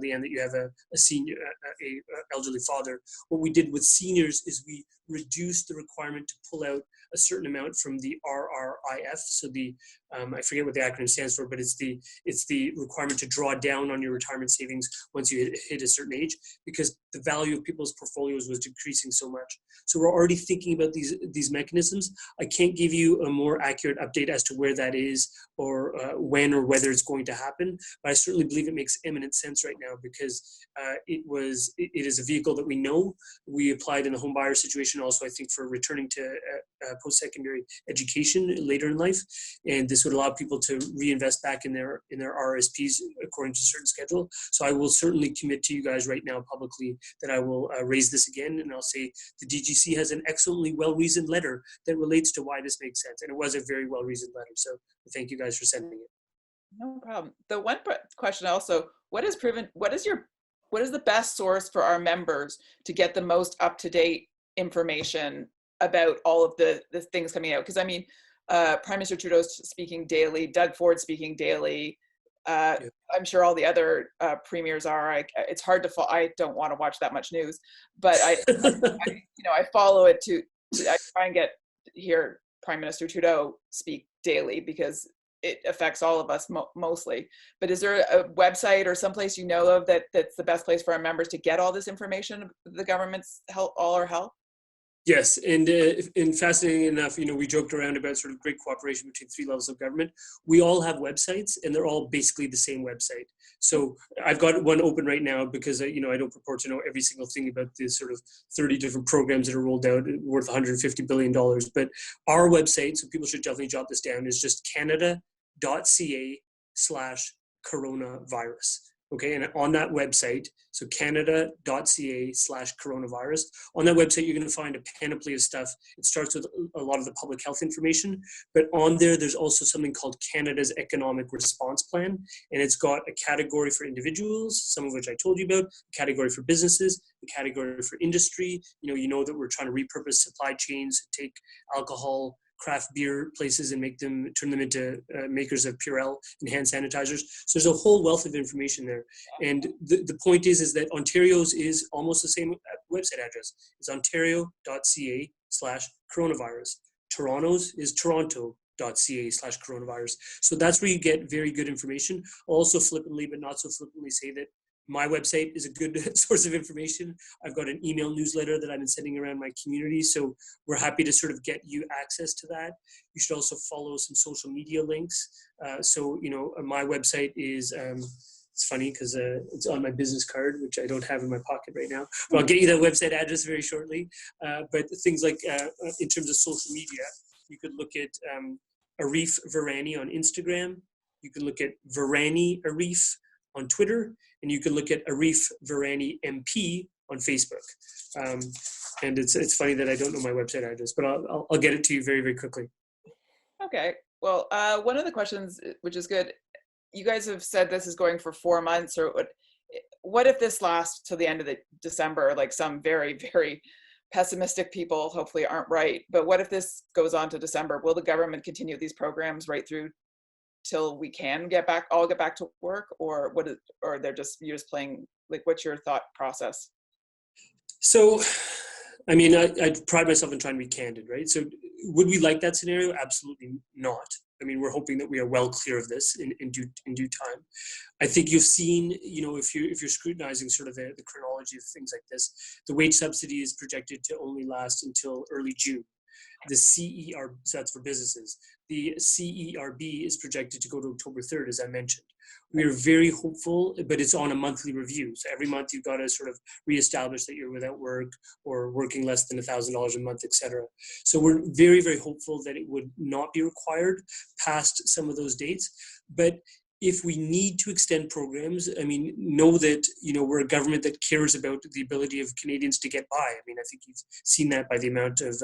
Lianne, that you have a senior, a elderly father. What we did with seniors is we reduced the requirement to pull out a certain amount from the RRIF. So the I forget what the acronym stands for, but it's the requirement to draw down on your retirement savings once you hit a certain age, because the value of people's portfolios was decreasing so much. So we're already thinking about these mechanisms. I can't give you a more accurate update as to where that is or when or whether it's going to happen, but I certainly believe it makes eminent sense right now, because it is a vehicle that we know. We applied in the home buyer situation also, I think, for returning to post-secondary education later in life, and this would allow people to reinvest back in their RSPs according to a certain schedule. So I will certainly commit to you guys right now publicly that I will raise this again, and I'll say the DGC has an excellently well-reasoned letter that relates to why this makes sense, and it was a very well-reasoned letter. So thank you guys for sending it. No problem. The one question also: what is the best source for our members to get the most up-to-date information about all of the things coming out? Because I mean, Prime Minister Trudeau's speaking daily, Doug Ford's speaking daily. I'm sure all the other premiers are. It's hard to follow. I don't want to watch that much news, but I follow it I try and hear Prime Minister Trudeau speak daily, because it affects all of us mostly. But is there a website or someplace you know of that's the best place for our members to get all this information, the government's help, all our help? Yes, and fascinating enough, we joked around about sort of great cooperation between 3 levels of government. We all have websites, and they're all basically the same website. So I've got one open right now because I don't purport to know every single thing about the sort of 30 different programs that are rolled out worth $150 billion. But our website, so people should definitely jot this down, is just canada.ca/coronavirus. Okay, and on that website, so canada.ca/coronavirus, on that website, you're going to find a panoply of stuff. It starts with a lot of the public health information, but on there, there's also something called Canada's Economic Response Plan, and it's got a category for individuals, some of which I told you about, a category for businesses, a category for industry. You know that we're trying to repurpose supply chains, take alcohol, craft beer places and turn them into makers of Purell and hand sanitizers. So there's a whole wealth of information there. And the point is that Ontario's is almost the same website address. It's ontario.ca/coronavirus. Toronto's is toronto.ca/coronavirus. So that's where you get very good information. I'll also flippantly, but not so flippantly, say that my website is a good source of information. I've got an email newsletter that I've been sending around my community. So we're happy to sort of get you access to that. You should also follow some social media links. My website is, it's funny because it's on my business card, which I don't have in my pocket right now, but I'll get you that website address very shortly. But things like in terms of social media, you could look at Arif Virani on Instagram. You can look at Virani Arif on Twitter, and you can look at Arif Virani MP on Facebook. And it's funny that I don't know my website address, but I'll get it to you very, very quickly. Okay. Well, one of the questions, which is good, you guys have said this is going for 4 months, or what if this lasts till the end of December? Like some very, very pessimistic people hopefully aren't right, but what if this goes on to December? Will the government continue these programs right through till we can all get back to work, or or you're just playing, like, what's your thought process? So, I mean, I pride myself in trying to be candid, right? So would we like that scenario? Absolutely not. I mean, we're hoping that we are well clear of this in due time. I think you've seen, if you're scrutinizing sort of the chronology of things like this, the wage subsidy is projected to only last until early June. The CERB, so that's for businesses. The CERB is projected to go to October 3rd, as I mentioned. We are very hopeful, but it's on a monthly review. So every month you've got to sort of reestablish that you're without work or working less than $1,000 a month, et cetera. So we're very, very hopeful that it would not be required past some of those dates. But if we need to extend programs, I mean, know that, we're a government that cares about the ability of Canadians to get by. I mean, I think you've seen that by the amount of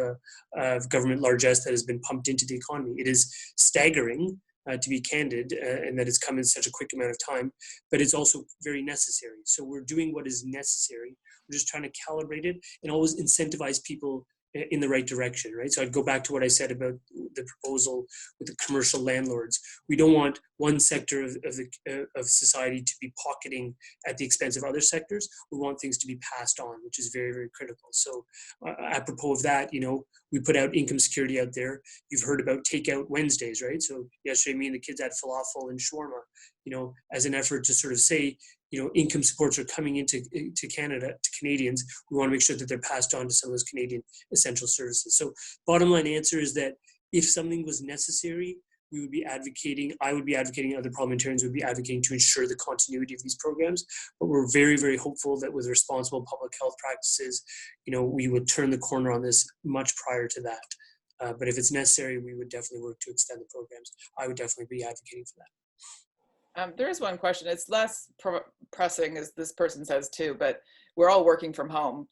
government largesse that has been pumped into the economy. It is staggering, to be candid, and that it's come in such a quick amount of time, but it's also very necessary. So we're doing what is necessary. We're just trying to calibrate it and always incentivize people in the right direction, right? So I'd go back to what I said about the proposal with the commercial landlords. We don't want one sector of society to be pocketing at the expense of other sectors. We want things to be passed on, which is very, very critical. So apropos of that, we put out income security out there. You've heard about Takeout Wednesdays, right? So yesterday, me and the kids had falafel and shawarma, as an effort to sort of say, income supports are coming into Canada, to Canadians. We want to make sure that they're passed on to some of those Canadian essential services. So bottom line answer is that if something was necessary, I would be advocating, other parliamentarians would be advocating to ensure the continuity of these programs. But we're very, very hopeful that with responsible public health practices, we would turn the corner on this much prior to that. But if it's necessary, we would definitely work to extend the programs. I would definitely be advocating for that. There is one question. It's less pressing, as this person says too, but we're all working from home,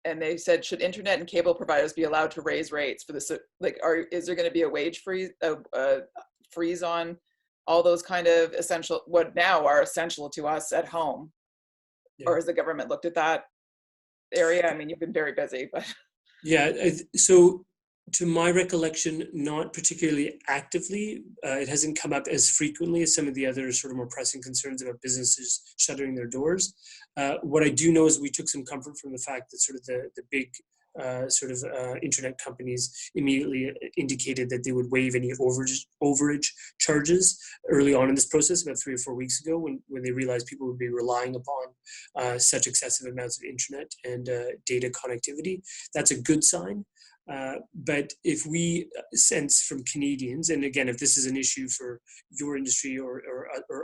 and they said, should internet and cable providers be allowed to raise rates for this? Like, is there going to be a wage freeze on all those kind of essential, what now are essential to us at home? Yeah. Or has the government looked at that area? I mean, you've been very busy, but. Yeah, so to my recollection, not particularly actively. It hasn't come up as frequently as some of the other sort of more pressing concerns about businesses shuttering their doors. What I do know is we took some comfort from the fact that sort of the big internet companies immediately indicated that they would waive any overage charges early on in this process, about 3 or 4 weeks ago, when they realized people would be relying upon such excessive amounts of internet and data connectivity. That's a good sign. But if we sense from Canadians, and again, if this is an issue for your industry or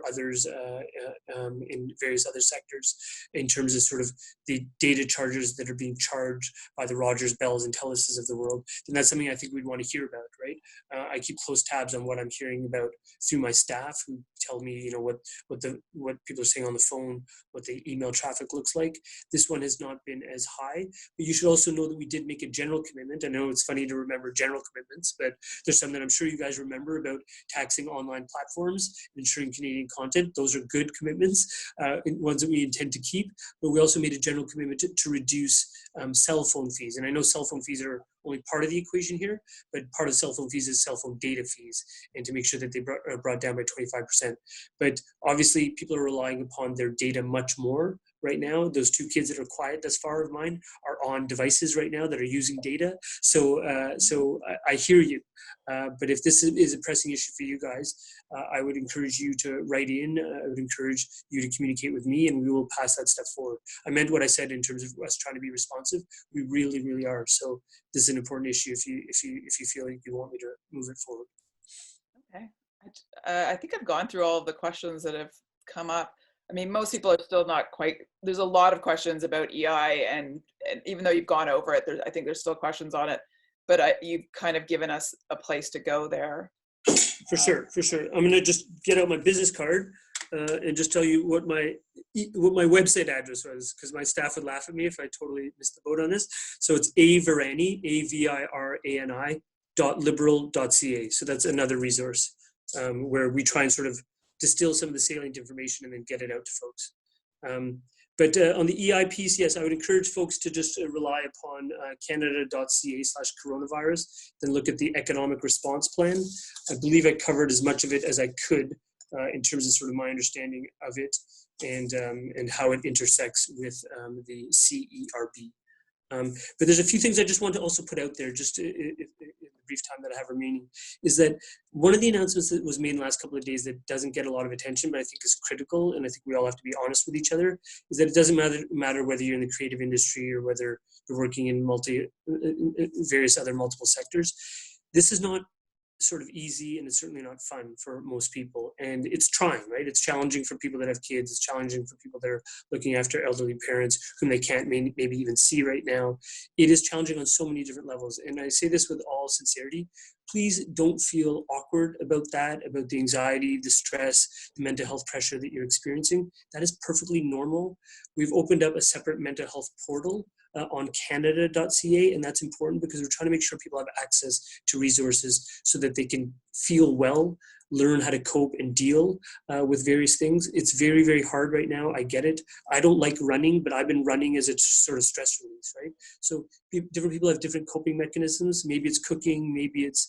others in various other sectors, in terms of sort of the data charges that are being charged by the Rogers, Bells, and Teluses of the world, then that's something I think we'd want to hear about, right? I keep close tabs on what I'm hearing about through my staff, who tell me, you know, what people are saying on the phone, what the email traffic looks like. This one has not been as high, but you should also know that we did make a general commitment. I know it's funny to remember general commitments, but there's some that I'm sure you guys remember about taxing online platforms and ensuring Canadian content. Those are good commitments, ones that we intend to keep, but we also made a general commitment to reduce cell phone fees. And I know cell phone fees are only part of the equation here, but part of cell phone fees is cell phone data fees, and to make sure that they are brought down by 25%. But obviously people are relying upon their data much more right now. Those two kids that are quiet thus far of mine are on devices right now that are using data. So I hear you. But if this is a pressing issue for you guys, I would encourage you to write in. I would encourage you to communicate with me, and we will pass that stuff forward. I meant what I said in terms of us trying to be responsive. We really, really are. So this is an important issue if you feel like you want me to move it forward. Okay. I think I've gone through all of the questions that have come up. I mean, most people are still not quite, there's a lot of questions about EI, and even though you've gone over it, I think there's still questions on it, but you've kind of given us a place to go there. For sure. I'm going to just get out my business card and just tell you what my website address was, because my staff would laugh at me if I totally missed the boat on this. So it's avirani, AVIRANI .liberal.ca. So that's another resource where we try and sort of distill some of the salient information and then get it out to folks. But on the EI piece, yes, I would encourage folks to just rely upon canada.ca/coronavirus, then look at the economic response plan. I believe I covered as much of it as I could in terms of sort of my understanding of it and how it intersects with the CERB. But there's a few things I just want to also put out there, just in the brief time that I have remaining, is that one of the announcements that was made in the last couple of days that doesn't get a lot of attention, but I think is critical, and I think we all have to be honest with each other, is that it doesn't matter whether you're in the creative industry or whether you're working in various other multiple sectors. This is not sort of easy, and it's certainly not fun for most people, and it's trying, right? It's challenging for people that have kids. It's challenging for people that are looking after elderly parents whom they can't maybe even see right now. It is challenging on so many different levels, and I say this with all sincerity. Please don't feel awkward about that, about the anxiety, the stress, the mental health pressure that you're experiencing. That is perfectly normal. We've opened up a separate mental health portal on canada.ca, and that's important because we're trying to make sure people have access to resources so that they can feel well, learn how to cope and deal with various things. It's very, very hard right now. I get it. I don't like running, but I've been running as a sort of stress release, right? So different people have different coping mechanisms. Maybe it's cooking, maybe it's,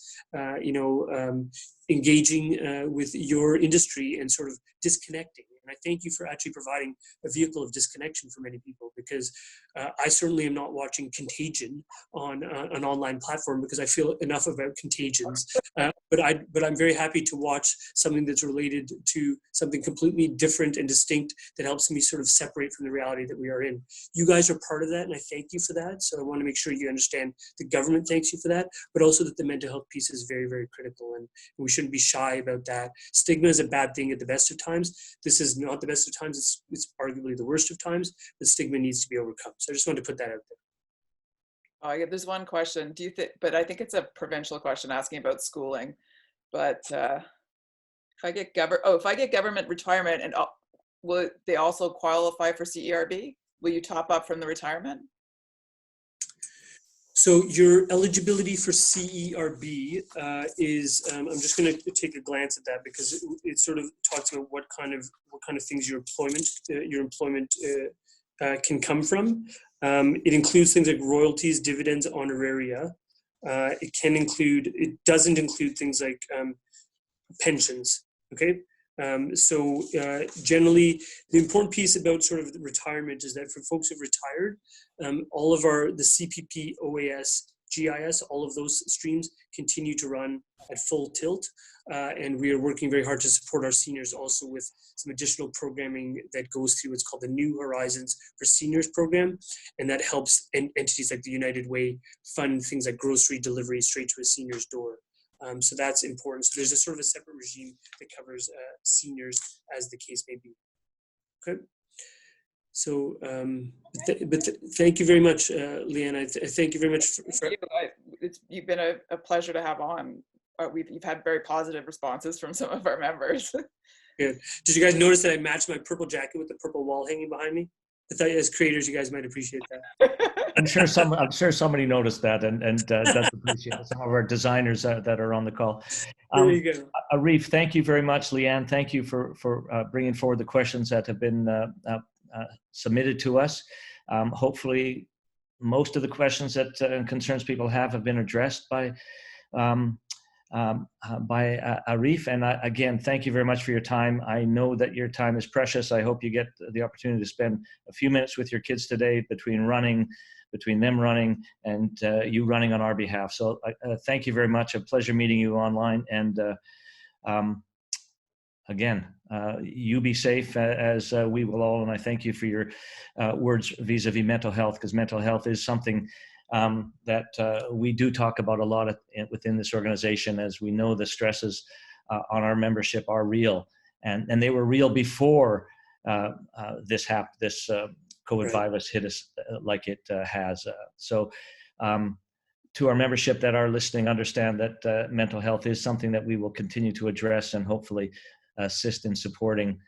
engaging with your industry and sort of disconnecting. And I thank you for actually providing a vehicle of disconnection for many people, because I certainly am not watching Contagion on an online platform because I feel enough about contagions. But I'm very happy to watch something that's related to something completely different and distinct that helps me sort of separate from the reality that we are in. You guys are part of that, and I thank you for that. So I want to make sure you understand the government thanks you for that, but also that the mental health piece is very, very critical, and we shouldn't be shy about that. Stigma is a bad thing at the best of times. This is not the best of times. It's arguably the worst of times, but stigma needs to be overcome. So I just wanted to put that out there. There's one question. Do you think? But I think it's a provincial question asking about schooling. But if I get government retirement, and will they also qualify for CERB? Will you top up from the retirement? So your eligibility for CERB is, I'm just going to take a glance at that because it sort of talks about what kind of things your employment can come from. It includes things like royalties, dividends, honoraria. It doesn't include things like pensions. Okay. So generally, the important piece about sort of the retirement is that for folks who've retired, all of the CPP OAS GIS, all of those streams continue to run at full tilt. And we are working very hard to support our seniors also with some additional programming that goes through what's called the New Horizons for Seniors program. And that helps entities like the United Way fund things like grocery delivery straight to a senior's door. So that's important. So there's a sort of a separate regime that covers seniors as the case may be. Okay. So, thank you very much, Lianne. Thank you very much. You've been a pleasure to have on. You've had very positive responses from some of our members. Good. Did you guys notice that I matched my purple jacket with the purple wall hanging behind me? I thought as creators, you guys might appreciate that. I'm sure somebody noticed that and does appreciate it. Some of our designers that are on the call. There you go. Arif, thank you very much. Lianne, thank you for bringing forward the questions that have been submitted to us. Hopefully, most of the questions that and concerns people have been addressed by Arif. And again, thank you very much for your time. I know that your time is precious. I hope you get the opportunity to spend a few minutes with your kids today between them running and you running on our behalf. So thank you very much. A pleasure meeting you online. And again, you be safe as we will all. And I thank you for your words vis-a-vis mental health, because mental health is something that we do talk about a lot within this organization, as we know the stresses on our membership are real, and they were real before this COVID virus hit us like it has. So to our membership that are listening, understand that mental health is something that we will continue to address and hopefully assist in supporting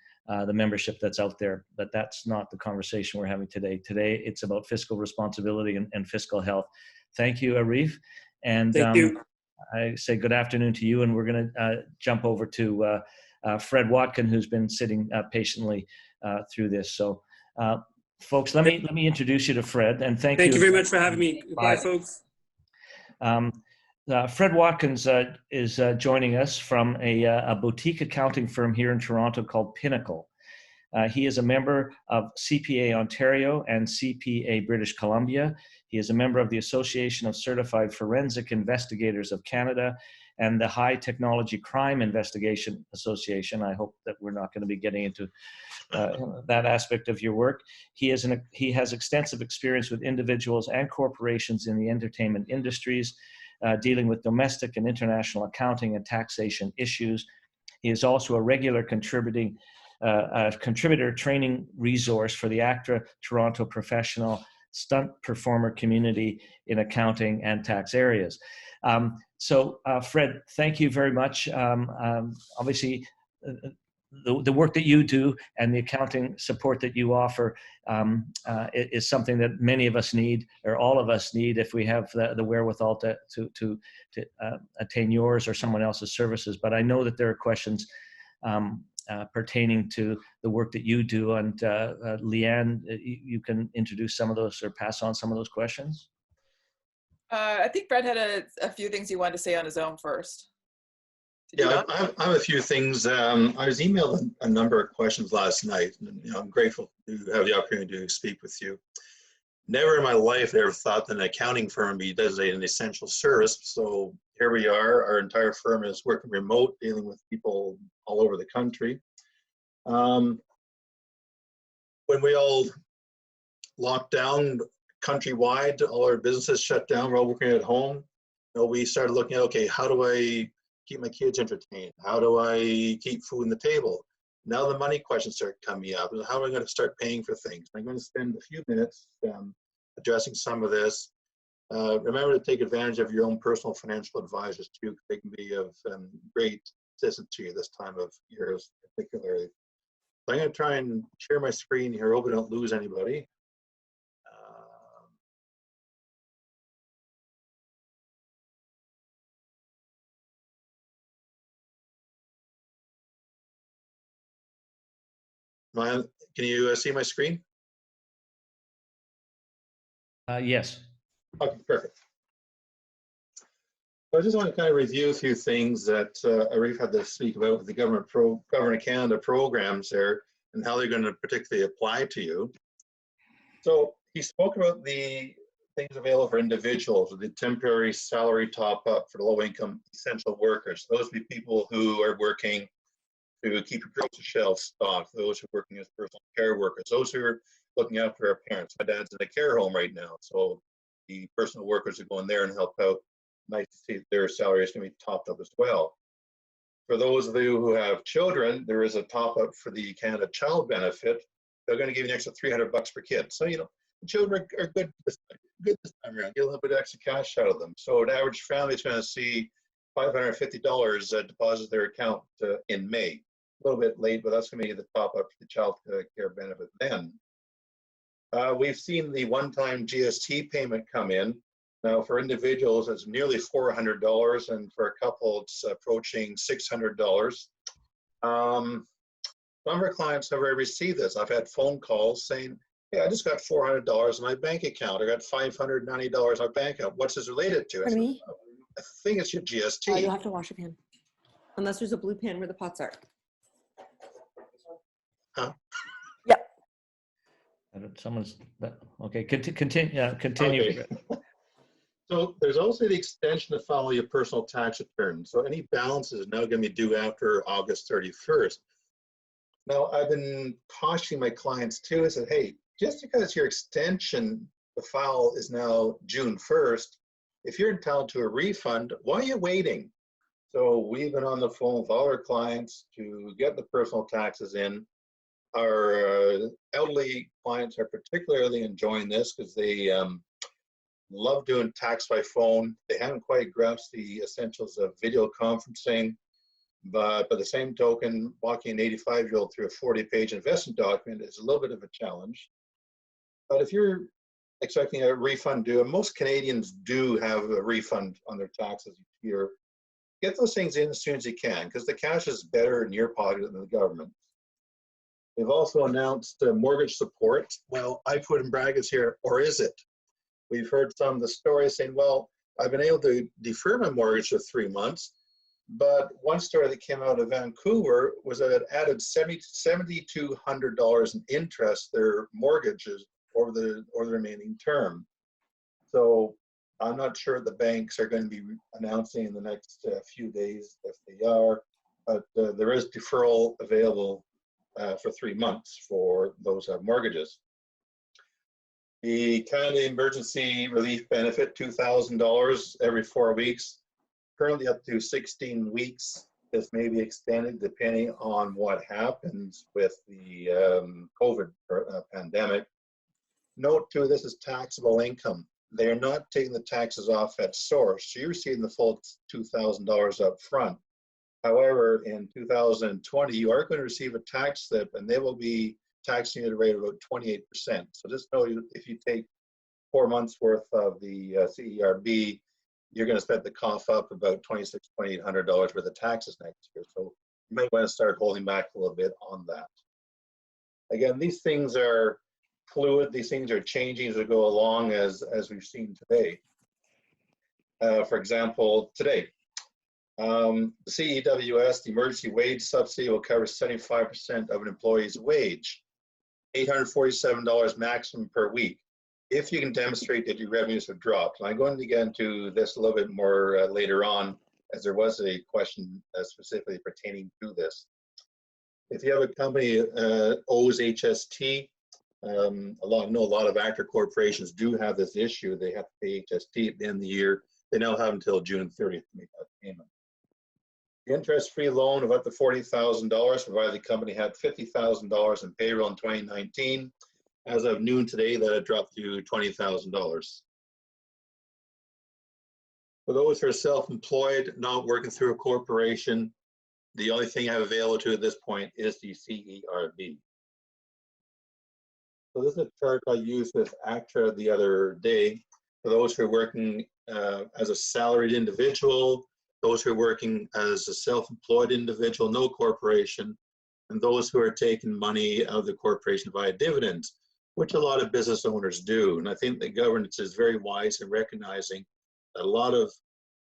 the membership that's out there. But that's not the conversation we're having today. Today, it's about fiscal responsibility and fiscal health. Thank you, Arif. And thank you. I say good afternoon to you, and we're going to jump over to Fred Watkin, who's been sitting patiently through this. So, folks, let me introduce you to Fred, and thank you. Thank you very much for having me. Bye, folks. Fred Watkins is joining us from a boutique accounting firm here in Toronto called Pinnacle. He is a member of CPA Ontario and CPA British Columbia. He is a member of the Association of Certified Forensic Investigators of Canada and the High Technology Crime Investigation Association. I hope that we're not going to be getting into that aspect of your work. He has extensive experience with individuals and corporations in the entertainment industries, dealing with domestic and international accounting and taxation issues. He is also a regular contributor training resource for the ACTRA Toronto professional stunt performer community in accounting and tax areas. So Fred, thank you very much. Obviously, the work that you do and the accounting support that you offer is something that many of us need, or all of us need, if we have the wherewithal to attain yours or someone else's services. But I know that there are questions pertaining to the work that you do, and Lianne, you can introduce some of those or pass on some of those questions. I think Fred had a few things he wanted to say on his own first. Yeah, I have a few things. I was emailed a number of questions last night, and I'm grateful to have the opportunity to speak with you. Never in my life have I ever thought that an accounting firm be designated an essential service. So here we are. Our entire firm is working remote, dealing with people all over the country. When we all locked down countrywide, all our businesses shut down, we're all working at home. We started looking at, okay, how do I keep my kids entertained? How do I keep food on the table? Now the money questions start coming up. How am I going to start paying for things? I'm going to spend a few minutes addressing some of this. Remember to take advantage of your own personal financial advisors too. They can be of great assistance to you this time of year, particularly. So I'm going to try and share my screen here. Hope I don't lose anybody. Can you see my screen? Yes. Okay, perfect. So I just want to kind of review a few things that Arif had to speak about with the Government of Canada programs there and how they're going to particularly apply to you. So he spoke about the things available for individuals, the temporary salary top up for low-income essential workers. Those would be people who are working to keep your grocery shelf stocked, those who are working as personal care workers, those who are looking after our parents. My dad's in a care home right now, so the personal workers are going there and help out. Nice to see their salary is going to be topped up as well. For those of you who have children, there is a top up for the Canada Child Benefit. They're going to give you an extra $300 per kid. So, you know, the children are good this time around. Get a little bit of extra cash out of them. So an average family is going to see $550 deposit their account in May. A little bit late, but that's going to be the top up for the child care benefit then. We've seen the one-time GST payment come in. Now, for individuals, it's nearly $400, and for a couple, it's approaching $600. Some of our clients have already received this. I've had phone calls saying, hey, I just got $400 in my bank account. I got $590 in my bank account. What's this related to? For me? I think it's your GST. You'll have to wash your pan. Unless there's a blue pan where the pots are. Huh? Yep. Someone's, okay, continue. Continue. Okay. So there's also the extension to file your personal tax return. So any balances are now going to be due after August 31st. Now, I've been cautioning my clients too. I said, hey, just because your extension to file is now June 1st, if you're entitled to a refund, why are you waiting? So we've been on the phone with all our clients to get the personal taxes in. Our elderly clients are particularly enjoying this because they love doing tax by phone. They haven't quite grasped the essentials of video conferencing, but by the same token, walking an 85-year-old through a 40-page investment document is a little bit of a challenge. But if you're expecting a refund due, and most Canadians do have a refund on their taxes each year, get those things in as soon as you can, because the cash is better in your pocket than the government. They've also announced mortgage support. Well, I put in brackets here, or is it? We've heard some of the stories saying, well, I've been able to defer my mortgage for 3 months, but one story that came out of Vancouver was that it added $7,200 in interest their mortgages over the remaining term. So I'm not sure the banks are going to be announcing in the next few days if they are, but there is deferral available for 3 months for those mortgages. The Canada Emergency Relief Benefit, $2,000 every 4 weeks, currently up to 16 weeks. This may be extended depending on what happens with the COVID pandemic. Note too, this is taxable income. They're not taking the taxes off at source, so you're receiving the full $2,000 up front. However, in 2020, you are going to receive a tax slip, and they will be taxing you at a rate of about 28%. So just know if you take 4 months worth of the CERB, you're going to spend the cough up about $2,800 worth of taxes next year. So you might want to start holding back a little bit on that. Again, these things are fluid. These things are changing as we go along, as we've seen today. For example, today, the CEWS, the emergency wage subsidy, will cover 75% of an employee's wage, $847 maximum per week, if you can demonstrate that your revenues have dropped. And I'm going to get into this a little bit more later on, as there was a question specifically pertaining to this. If you have a company owes HST, I know a lot of actor corporations do have this issue. They have to pay HST at the end of the year. They now have until June 30th to make that payment. The interest-free loan of up to $40,000, provided the company had $50,000 in payroll in 2019. As of noon today, that had dropped to $20,000. For those who are self-employed, not working through a corporation, the only thing I have available to at this point is the CERB. So this is a chart I used with ACTRA the other day. For those who are working as a salaried individual, those who are working as a self-employed individual, no corporation, and those who are taking money out of the corporation via dividends, which a lot of business owners do. And I think the government is very wise in recognizing that a lot of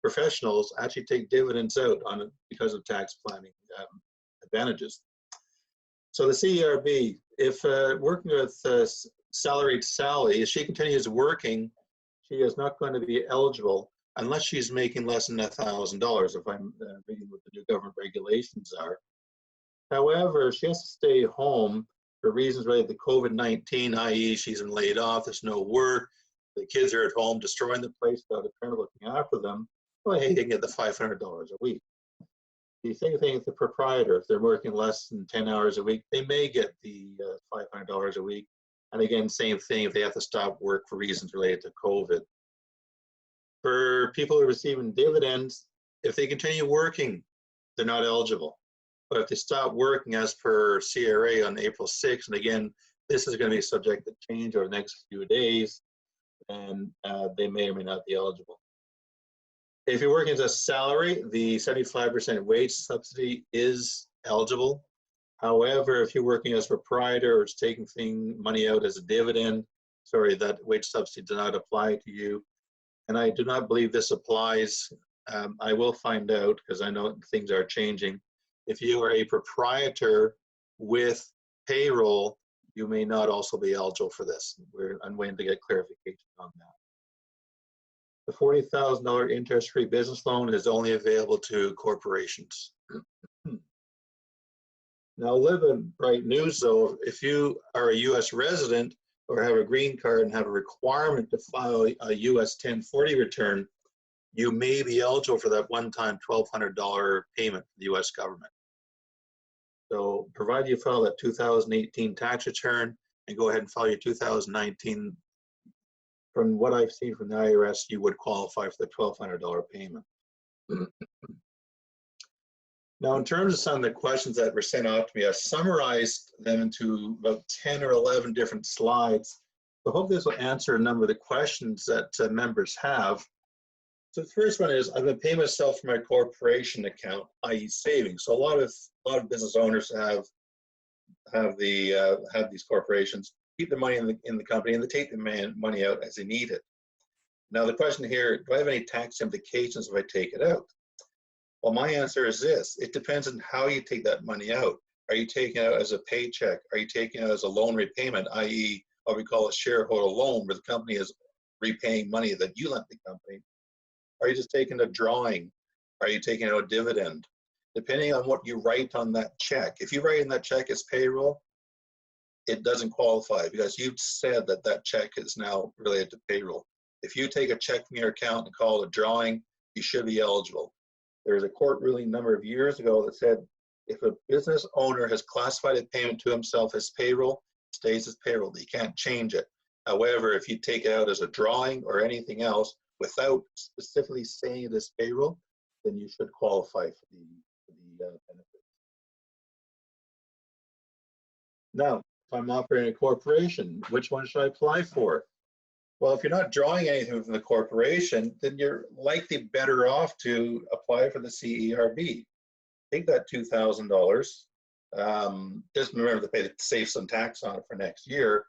professionals actually take dividends out on it because of tax planning advantages. So the CERB, if working with salaried Sally, if she continues working, she is not going to be eligible unless she's making less than $1,000, if I'm reading what the new government regulations are. However, she has to stay home for reasons related to COVID-19, i.e. she's been laid off, there's no work, the kids are at home destroying the place without a parent looking after them. Well, hey, they can get the $500 a week. The same thing with the proprietor. If they're working less than 10 hours a week, they may get the $500 a week. And again, same thing if they have to stop work for reasons related to COVID. For people who are receiving dividends, if they continue working, they're not eligible. But if they stop working as per CRA on April 6th, and again, this is going to be subject to change over the next few days, and they may or may not be eligible. If you're working as a salary, the 75% wage subsidy is eligible. However, if you're working as a proprietor or it's taking money out as a dividend, sorry, that wage subsidy does not apply to you. And I do not believe this applies. I will find out because I know things are changing. If you are a proprietor with payroll, you may not also be eligible for this. I'm waiting to get clarification on that. The $40,000 interest-free business loan is only available to corporations. Now, live in bright news though, if you are a U.S. resident or have a green card and have a requirement to file a U.S. 1040 return, you may be eligible for that one-time $1,200 payment to the U.S. government. So provided you file that 2018 tax return and go ahead and file your 2019, from what I've seen from the IRS, you would qualify for the $1,200 payment. Now, in terms of some of the questions that were sent out to me, I summarized them into about 10 or 11 different slides. So I hope this will answer a number of the questions that members have. So the first one is, I've been paying myself from my corporation account, i.e. savings. So a lot of business owners have these corporations, keep the money in the company, and they take the money out as they need it. Now the question here, do I have any tax implications if I take it out? Well, my answer is this. It depends on how you take that money out. Are you taking it out as a paycheck? Are you taking it out as a loan repayment, i.e. what we call a shareholder loan, where the company is repaying money that you lent the company? Are you just taking a drawing? Are you taking out a dividend? Depending on what you write on that check. If you write in that check as payroll, it doesn't qualify because you've said that that check is now related to payroll. If you take a check from your account and call it a drawing, you should be eligible. There was a court ruling a number of years ago that said if a business owner has classified a payment to himself as payroll, it stays as payroll. You can't change it. However, if you take it out as a drawing or anything else without specifically saying it as payroll, then you should qualify for the benefits. Now, if I'm operating a corporation, which one should I apply for? Well, if you're not drawing anything from the corporation, then you're likely better off to apply for the CERB. Take that $2,000. Just remember to save some tax on it for next year.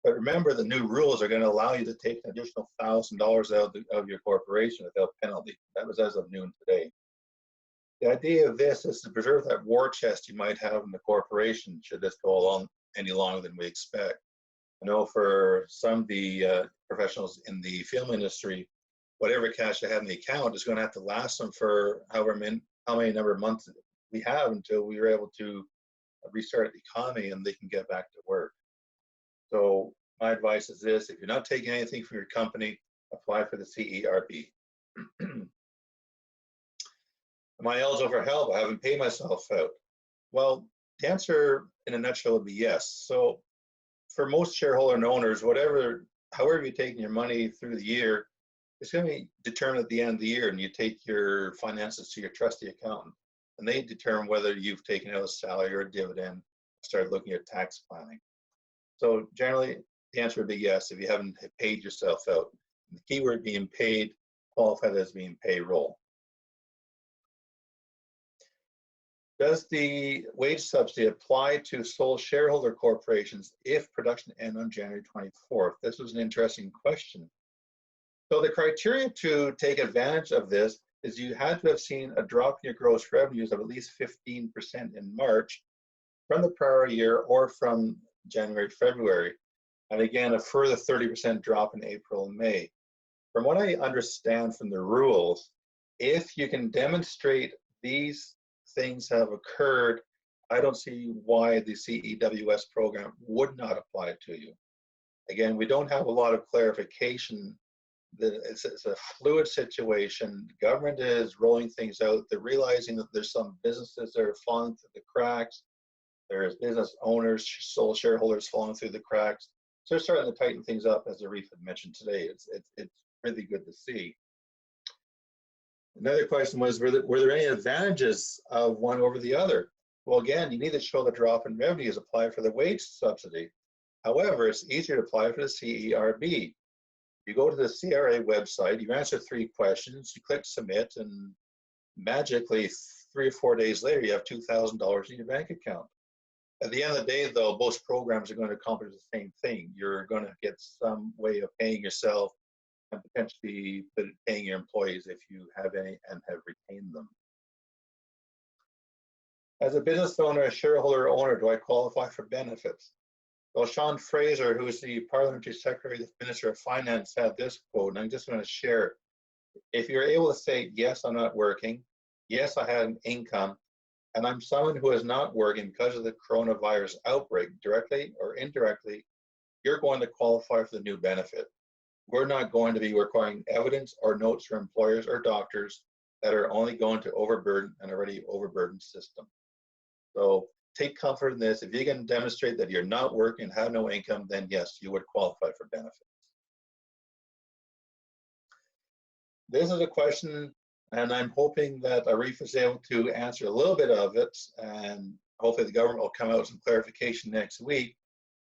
But remember, the new rules are going to allow you to take an additional $1,000 out of your corporation without penalty. That was as of noon today. The idea of this is to preserve that war chest you might have in the corporation should this go along any longer than we expect. I know for some of the professionals in the film industry, whatever cash they have in the account is going to have to last them for how many number of months we have until we are able to restart the economy and they can get back to work. So my advice is this: if you're not taking anything from your company, apply for the CERB. Am I eligible for help? I haven't paid myself out. Well, the answer in a nutshell would be yes. So for most shareholder and owners, however you're taking your money through the year, it's going to be determined at the end of the year, and you take your finances to your trustee accountant, and they determine whether you've taken out a salary or a dividend, start looking at tax planning. So generally, the answer would be yes if you haven't paid yourself out. The keyword being paid, qualified as being payroll. Does the wage subsidy apply to sole shareholder corporations if production ends on January 24th? This was an interesting question. So the criteria to take advantage of this is you had to have seen a drop in your gross revenues of at least 15% in March from the prior year or from January, February. And again, a further 30% drop in April and May. From what I understand from the rules, if you can demonstrate these things have occurred, I don't see why the CEWS program would not apply to you. Again, we don't have a lot of clarification. It's a fluid situation. The government is rolling things out. They're realizing that there's some businesses that are falling through the cracks. There's business owners, sole shareholders falling through the cracks. So they're starting to tighten things up, as Arif had mentioned today. It's really good to see. Another question was, were there any advantages of one over the other? Well, again, you need to show the drop in revenues apply for the wage subsidy. However, it's easier to apply for the CERB. You go to the CRA website, you answer 3 questions, you click submit, and magically 3 or 4 days later, you have $2,000 in your bank account. At the end of the day, though, most programs are going to accomplish the same thing. You're going to get some way of paying yourself and potentially paying your employees if you have any and have retained them. As a business owner, a shareholder owner, do I qualify for benefits? Well, Sean Fraser, who is the Parliamentary Secretary, the Minister of Finance, had this quote, and I'm just going to share it. If you're able to say, yes, I'm not working, yes, I had an income, and I'm someone who is not working because of the coronavirus outbreak, directly or indirectly, you're going to qualify for the new benefit. We're not going to be requiring evidence or notes from employers or doctors that are only going to overburden an already overburdened system. So take comfort in this. If you can demonstrate that you're not working and have no income, then yes, you would qualify for benefits. This is a question, and I'm hoping that Arif is able to answer a little bit of it, and hopefully the government will come out with some clarification next week.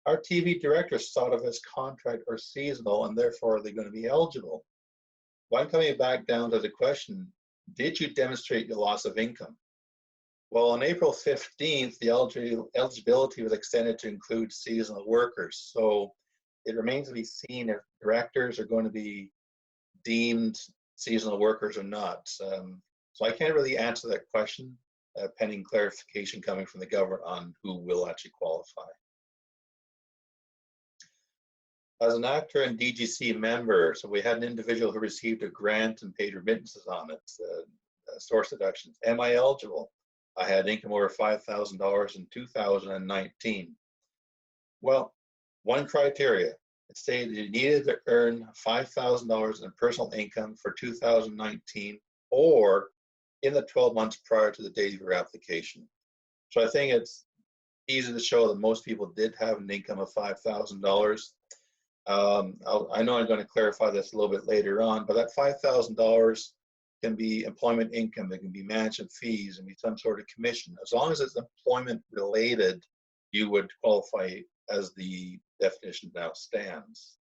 Our TV directors thought of as contract or seasonal, and therefore are they going to be eligible? Well, I'm coming back down to the question, did you demonstrate your loss of income? Well, on April 15th, the eligibility was extended to include seasonal workers. So it remains to be seen if directors are going to be deemed seasonal workers or not. So I can't really answer that question, pending clarification coming from the government on who will actually qualify. As an actor and DGC member, so we had an individual who received a grant and paid remittances on it, source deductions. Am I eligible? I had income over $5,000 in 2019. Well, one criteria, it stated you needed to earn $5,000 in personal income for 2019 or in the 12 months prior to the date of your application. So I think it's easy to show that most people did have an income of $5,000. I know I'm going to clarify this a little bit later on, but that $5,000 can be employment income, it can be management fees, and be some sort of commission. As long as it's employment related, you would qualify as the definition now stands.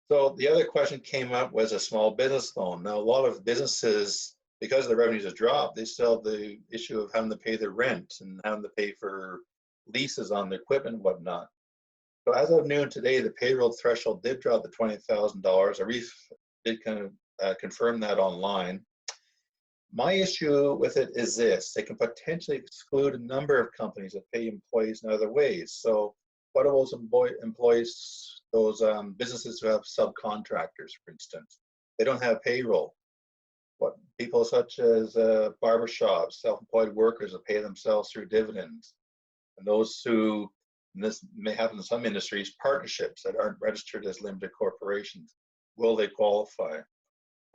So the other question came up was a small business loan. Now a lot of businesses, because the revenues have dropped, they still have the issue of having to pay their rent and having to pay for leases on their equipment and whatnot. So as of noon today, the payroll threshold did drop to $20,000. Arif did kind of confirm that online. My issue with it is this: they can potentially exclude a number of companies that pay employees in other ways. So what are those employees, those businesses who have subcontractors, for instance? They don't have payroll. What people such as barbershops, self-employed workers that pay themselves through dividends, and those who, and this may happen in some industries, partnerships that aren't registered as limited corporations. Will they qualify?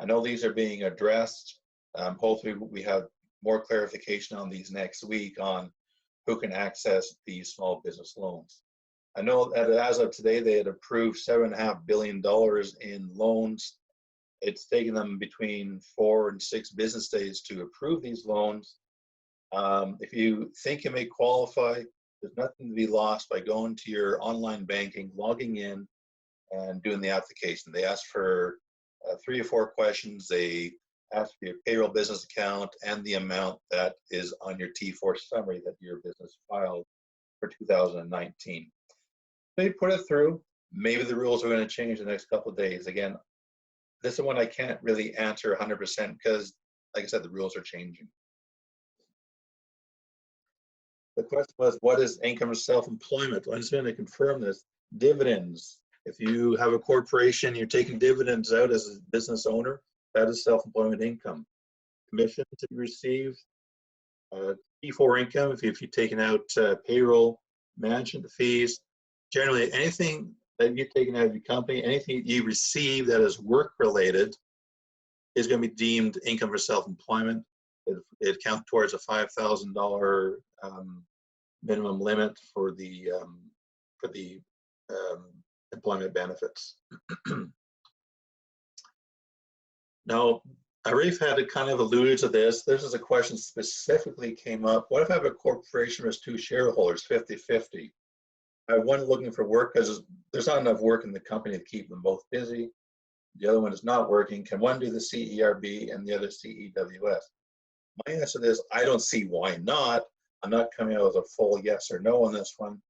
I know these are being addressed. Hopefully we have more clarification on these next week on who can access these small business loans. I know that as of today, they had approved $7.5 billion in loans. It's taken them between 4 and 6 business days to approve these loans. If you think you may qualify, there's nothing to be lost by going to your online banking, logging in, and doing the application. They ask for 3 or 4 questions. They ask for your payroll business account and the amount that is on your T4 summary that your business filed for 2019. They put it through. Maybe the rules are going to change the next couple of days. Again, this is one I can't really answer 100% because, like I said, the rules are changing. The question was, what is income of self-employment? Well, I'm just going to confirm this. Dividends If you have a corporation, you're taking dividends out as a business owner, that is self-employment income. Commissions that you receive, T4 income, if you've taken out payroll, management fees, generally anything that you've taken out of your company, anything you receive that is work-related is going to be deemed income for self-employment. It counts towards a $5,000 minimum limit for the employment benefits. Now, Arif had kind of alluded to this. This is a question specifically came up. What if I have a corporation with 2 shareholders, 50-50? I have one looking for work because there's not enough work in the company to keep them both busy. The other one is not working. Can one do the CERB and the other CEWS? My answer to this, I don't see why not. I'm not coming out with a full yes or no on this one.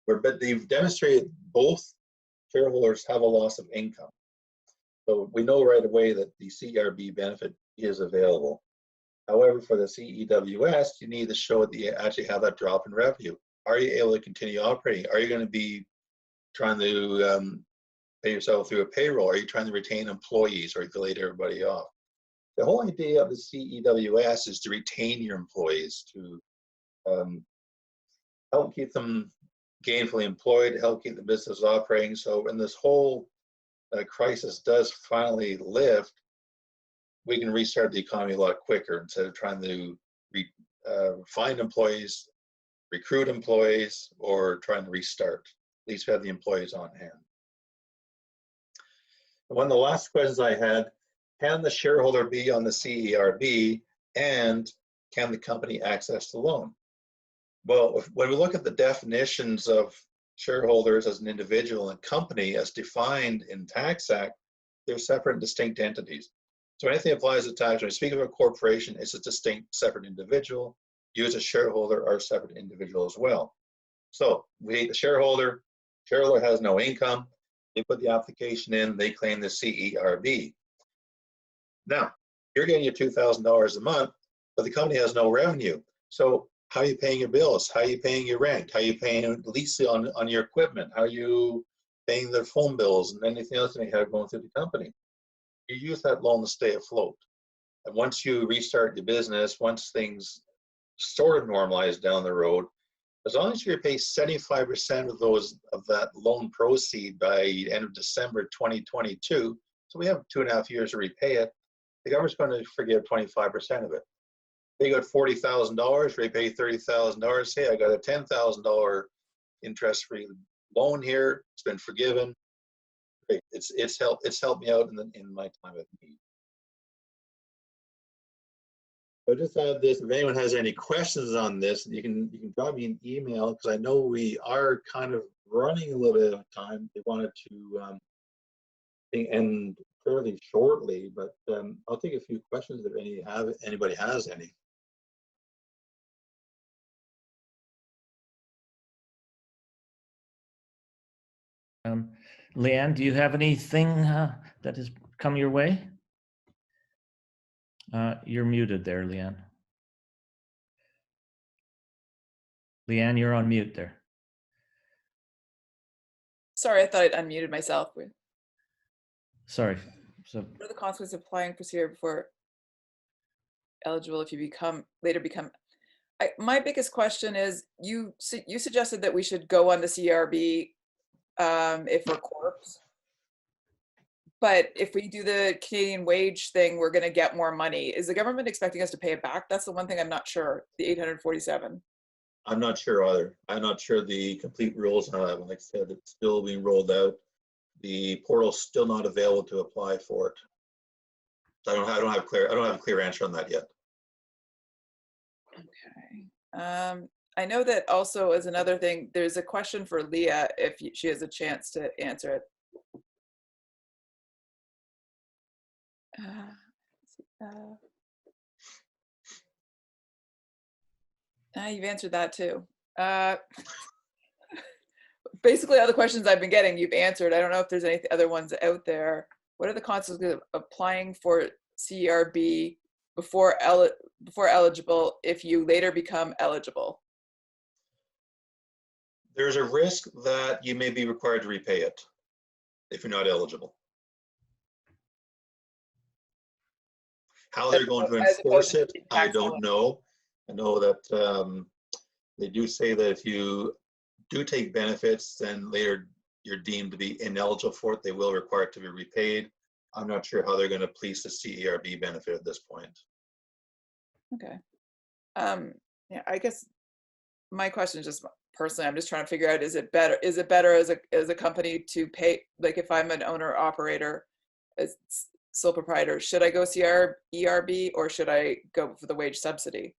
But they've demonstrated both shareholders have a loss of income. So we know right away that the CERB benefit is available. However, for the CEWS, you need to show that you actually have that drop in revenue. Are you able to continue operating? Are you going to be trying to pay yourself through a payroll? Are you trying to retain employees, or are you going to lay everybody off? The whole idea of the CEWS is to retain your employees, to help keep them gainfully employed, help keep the business operating. So when this whole crisis does finally lift, we can restart the economy a lot quicker instead of trying to find employees, recruit employees, or trying to restart. At least we have the employees on hand. One of the last questions I had, can the shareholder be on the CERB, and can the company access the loan? Well, when we look at the definitions of shareholders as an individual and company as defined in Tax Act, they're separate and distinct entities. So anything applies to tax. When we speak of a corporation, it's a distinct, separate individual. You as a shareholder are a separate individual as well. So we take the shareholder has no income, they put the application in, they claim the CERB. Now, you're getting your $2,000 a month, but the company has no revenue. So how are you paying your bills? How are you paying your rent? How are you paying lease on your equipment? How are you paying their phone bills and anything else that you have going through the company? You use that loan to stay afloat. And once you restart your business, once things sort of normalize down the road, as long as you pay 75% of that loan proceed by the end of December 2022, so we have 2.5 years to repay it, the government's going to forgive 25% of it. They got $40,000, repay $30,000. Say I got a $10,000 interest-free loan here. It's been forgiven. It's helped me out in my time of need. So just add this. If anyone has any questions on this, you can drop me an email, because I know we are kind of running a little bit of time. They wanted to end fairly shortly, but I'll take a few questions if anybody has any. Lianne, do you have anything that has come your way? You're muted there, Lianne. Lianne, you're on mute there. Sorry, I thought I'd unmuted myself. Sorry. So, what are the consequences of applying for CERB before eligible if you later become? My biggest question is, you suggested that we should go on the CERB if we're corps. But if we do the Canadian wage thing, we're going to get more money. Is the government expecting us to pay it back? That's the one thing I'm not sure, the 847. I'm not sure either. I'm not sure the complete rules on that one. Like I said, it's still being rolled out. The portal's still not available to apply for it. So I don't have a clear answer on that yet. Okay. I know that also as another thing, there's a question for Leah if she has a chance to answer it. You've answered that too. Basically, all the questions I've been getting, you've answered. I don't know if there's any other ones out there. What are the consequences of applying for CERB before eligible if you later become eligible? There's a risk that you may be required to repay it. if you're not eligible. How they're going to As opposed enforce to it, I don't know. I know that they do say that if you do take benefits, then later you're deemed to be ineligible for it. They will require it to be repaid. I'm not sure how they're going to police the CERB benefit at this point. Okay. Yeah, I guess my question is just personally, I'm just trying to figure out, is it better as a company to pay, like if I'm an owner operator, as sole proprietor, should I go CERB or should I go for the wage subsidy?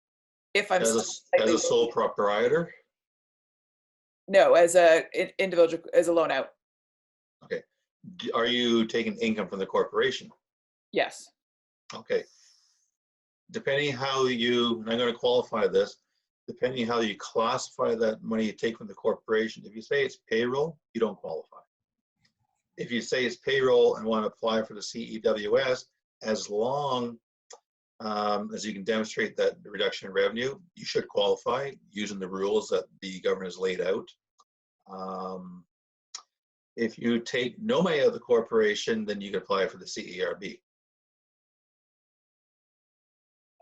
If I'm as a sole proprietor? No, as a individual, as a loan out. Okay. Are you taking income from the corporation? Yes. Okay. Depending how you, and I'm going to qualify this, depending how you classify that money you take from the corporation. If you say it's payroll, you don't qualify. If you say it's payroll and want to apply for the CEWS, as long as you can demonstrate that reduction in revenue, you should qualify using the rules that the government has laid out. If you take no money out of the corporation, then you can apply for the CERB.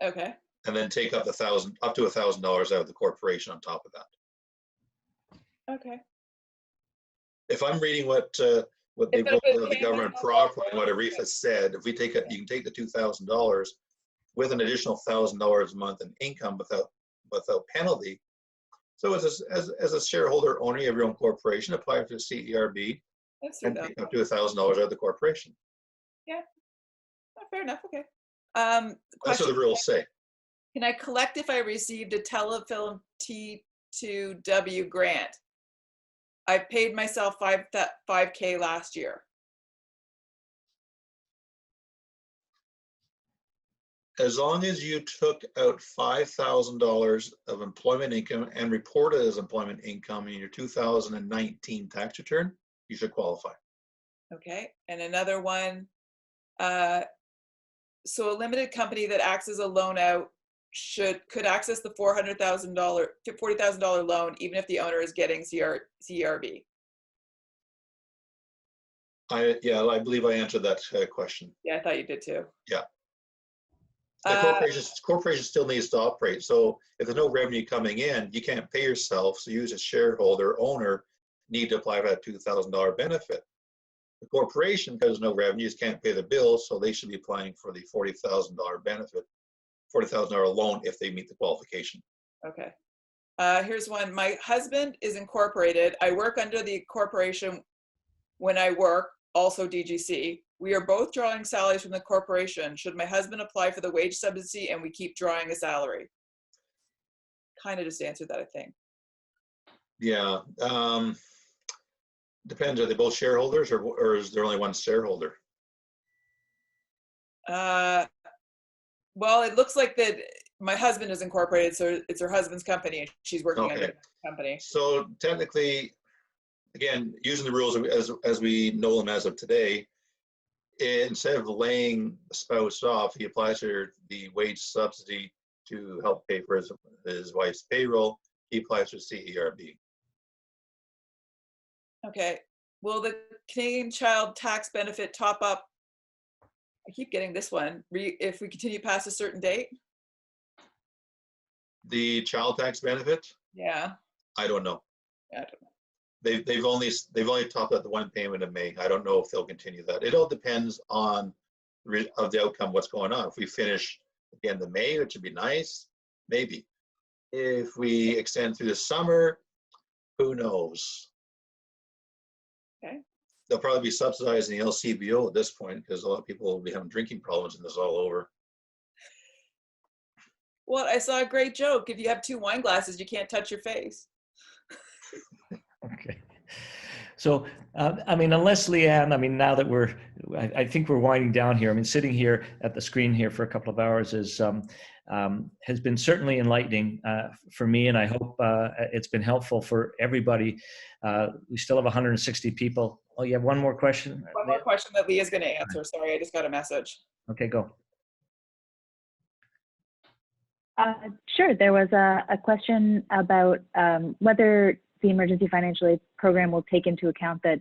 Okay. And then take up to $1,000 out of the corporation on top of that. Okay. If I'm reading what they wrote out of the government properly, what Arifa said, if we take it, you can take the $2,000 with an additional $1,000 a month in income without penalty. So as a shareholder owner of your own corporation, apply for the CERB and take up to $1,000 out of the corporation. Yeah. Oh, fair enough. Okay. That's what the rules say. Can I collect if I received a Telefilm T2W grant? I paid myself $5K last year. As long as you took out $5,000 of employment income and reported as employment income in your 2019 tax return, you should qualify. Okay, and another one. So a limited company that acts as a loan out could access the $40,000 loan even if the owner is getting CERB. I believe I answered that question. Yeah, I thought you did too. Yeah. The corporation still needs to operate. So if there's no revenue coming in, you can't pay yourself. So you as a shareholder owner need to apply for that $2,000 benefit. The corporation, because no revenues, can't pay the bills, so they should be applying for the $40,000 benefit, $40,000 loan if they meet the qualification. Okay. Here's one. My husband is incorporated. I work under the corporation when I work, also DGC. We are both drawing salaries from the corporation. Should my husband apply for the wage subsidy and we keep drawing a salary? Kind of just answered that, I think. Yeah. Depends. Are they both shareholders or is there only one shareholder? Well, it looks like that my husband is incorporated, so it's her husband's company and she's working under the company. So technically, again, using the rules as we know them as of today, instead of laying the spouse off, he applies for the wage subsidy to help pay for his wife's payroll. He applies for CERB. Okay. Will the Canadian Child Tax Benefit top up? I keep getting this one. If we continue past a certain date? The child tax benefit? Yeah. I don't know. Yeah, I don't know. They've only topped out the one payment in May. I don't know if they'll continue that. It all depends on the outcome, what's going on. If we finish again the May, which would be nice, maybe. If we extend through the summer, who knows? Okay. They'll probably be subsidizing the LCBO at this point because a lot of people will be having drinking problems and this is all over. Well, I saw a great joke. If you have 2 wine glasses, you can't touch your face. Okay. So, I mean, unless Lianne, I mean, now that I think we're winding down here. I mean, sitting here at the screen here for a couple of hours has been certainly enlightening for me, and I hope it's been helpful for everybody. We still have 160 people. Oh, you have one more question? One more question that Leah's going to answer. Sorry, I just got a message. Okay, go. Sure. There was a question about whether the emergency financial aid program will take into account that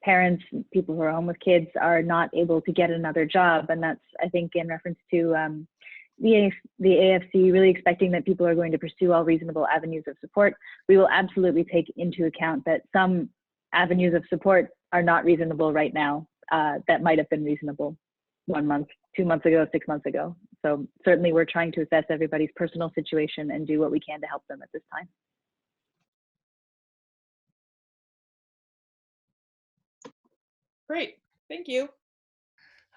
parents, people who are home with kids are not able to get another job. And that's, I think, in reference to the AFC really expecting that people are going to pursue all reasonable avenues of support. We will absolutely take into account that some avenues of support are not reasonable right now that might have been reasonable 1 month, 2 months ago, 6 months ago. So certainly we're trying to assess everybody's personal situation and do what we can to help them at this time. Great, thank you.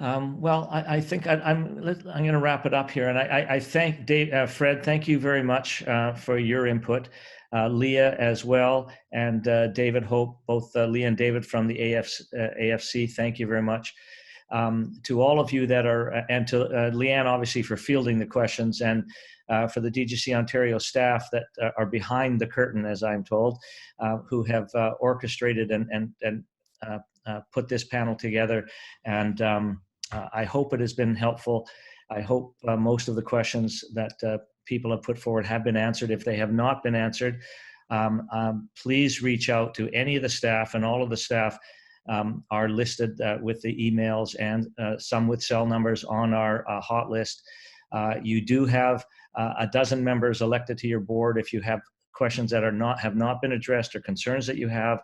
Well, I think I'm going to wrap it up here, and I thank Fred. Thank you very much for your input, Leah as well, and David Hope, both Leah and David from the AFC. Thank you very much to all of you that are, and to Lianne obviously for fielding the questions, and for the DGC Ontario staff that are behind the curtain, as I'm told, who have orchestrated and put this panel together, and I hope it has been helpful. I hope most of the questions that people have put forward have been answered. If they have not been answered, please reach out to any of the staff, and all of the staff are listed with the emails and some with cell numbers on our hot list. You do have a dozen members elected to your board. If you have questions that have not been addressed or concerns that you have,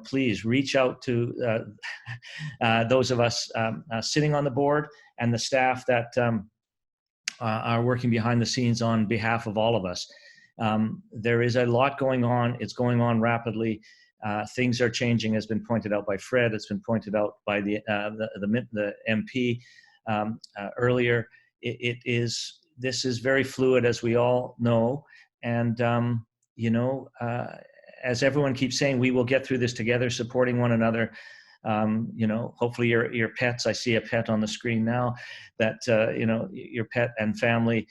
please reach out to those of us sitting on the board and the staff that are working behind the scenes on behalf of all of us. There is a lot going on. It's going on rapidly. Things are changing, has been pointed out by Fred. It's been pointed out by the MP earlier. This is very fluid, as we all know, and as everyone keeps saying, we will get through this together, supporting one another. Hopefully your pets, I see a pet on the screen now, that, your pet and family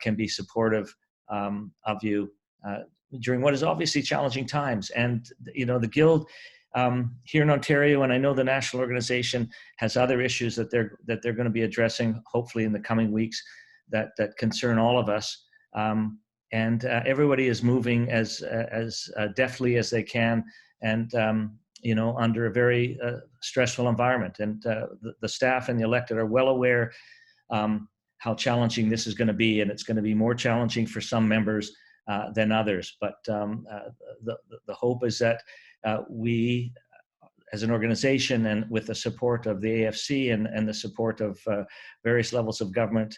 can be supportive of you during what is obviously challenging times. And, the Guild here in Ontario, and I know the national organization has other issues that they're going to be addressing, hopefully in the coming weeks, that concern all of us. And everybody is moving as deftly as they can, and under a very stressful environment. And the staff and the elected are well aware how challenging this is going to be, and it's going to be more challenging for some members than others. But the hope is that we, as an organization, and with the support of the AFC and the support of various levels of government,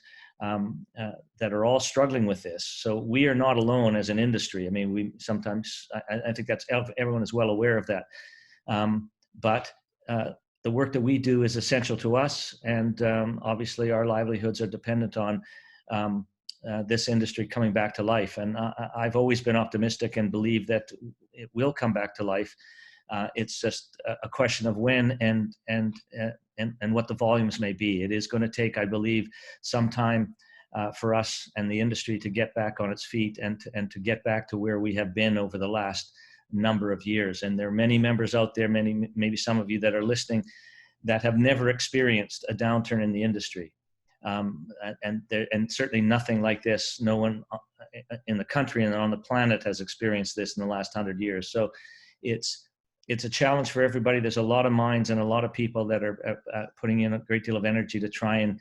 that are all struggling with this. So we are not alone as an industry. I mean, we sometimes, I think that's, everyone is well aware of that. But the work that we do is essential to us, and obviously our livelihoods are dependent on this industry coming back to life. And I've always been optimistic and believe that it will come back to life. It's just a question of when and what the volumes may be. It is going to take, I believe, some time for us and the industry to get back on its feet and to get back to where we have been over the last number of years. And there are many members out there, maybe some of you that are listening, that have never experienced a downturn in the industry. And certainly nothing like this. No one in the country and on the planet has experienced this in the last 100 years. So it's a challenge for everybody. There's a lot of minds and a lot of people that are putting in a great deal of energy to try and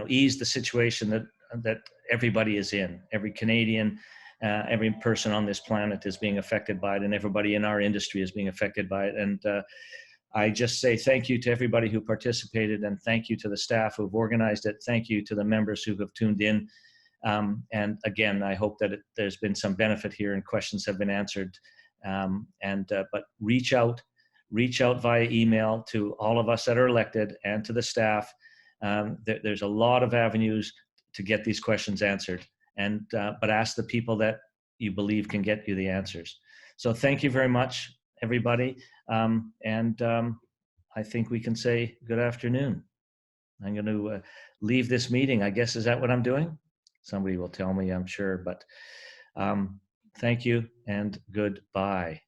ease the situation that everybody is in. Every Canadian, every person on this planet is being affected by it, and everybody in our industry is being affected by it. And I just say thank you to everybody who participated, and thank you to the staff who've organized it. Thank you to the members who have tuned in. And again, I hope that there's been some benefit here and questions have been answered. But reach out via email to all of us that are elected and to the staff. There's a lot of avenues to get these questions answered, but ask the people that you believe can get you the answers. So thank you very much, everybody. I think we can say good afternoon. I'm going to leave this meeting. I guess, is that what I'm doing? Somebody will tell me, I'm sure, but thank you and goodbye.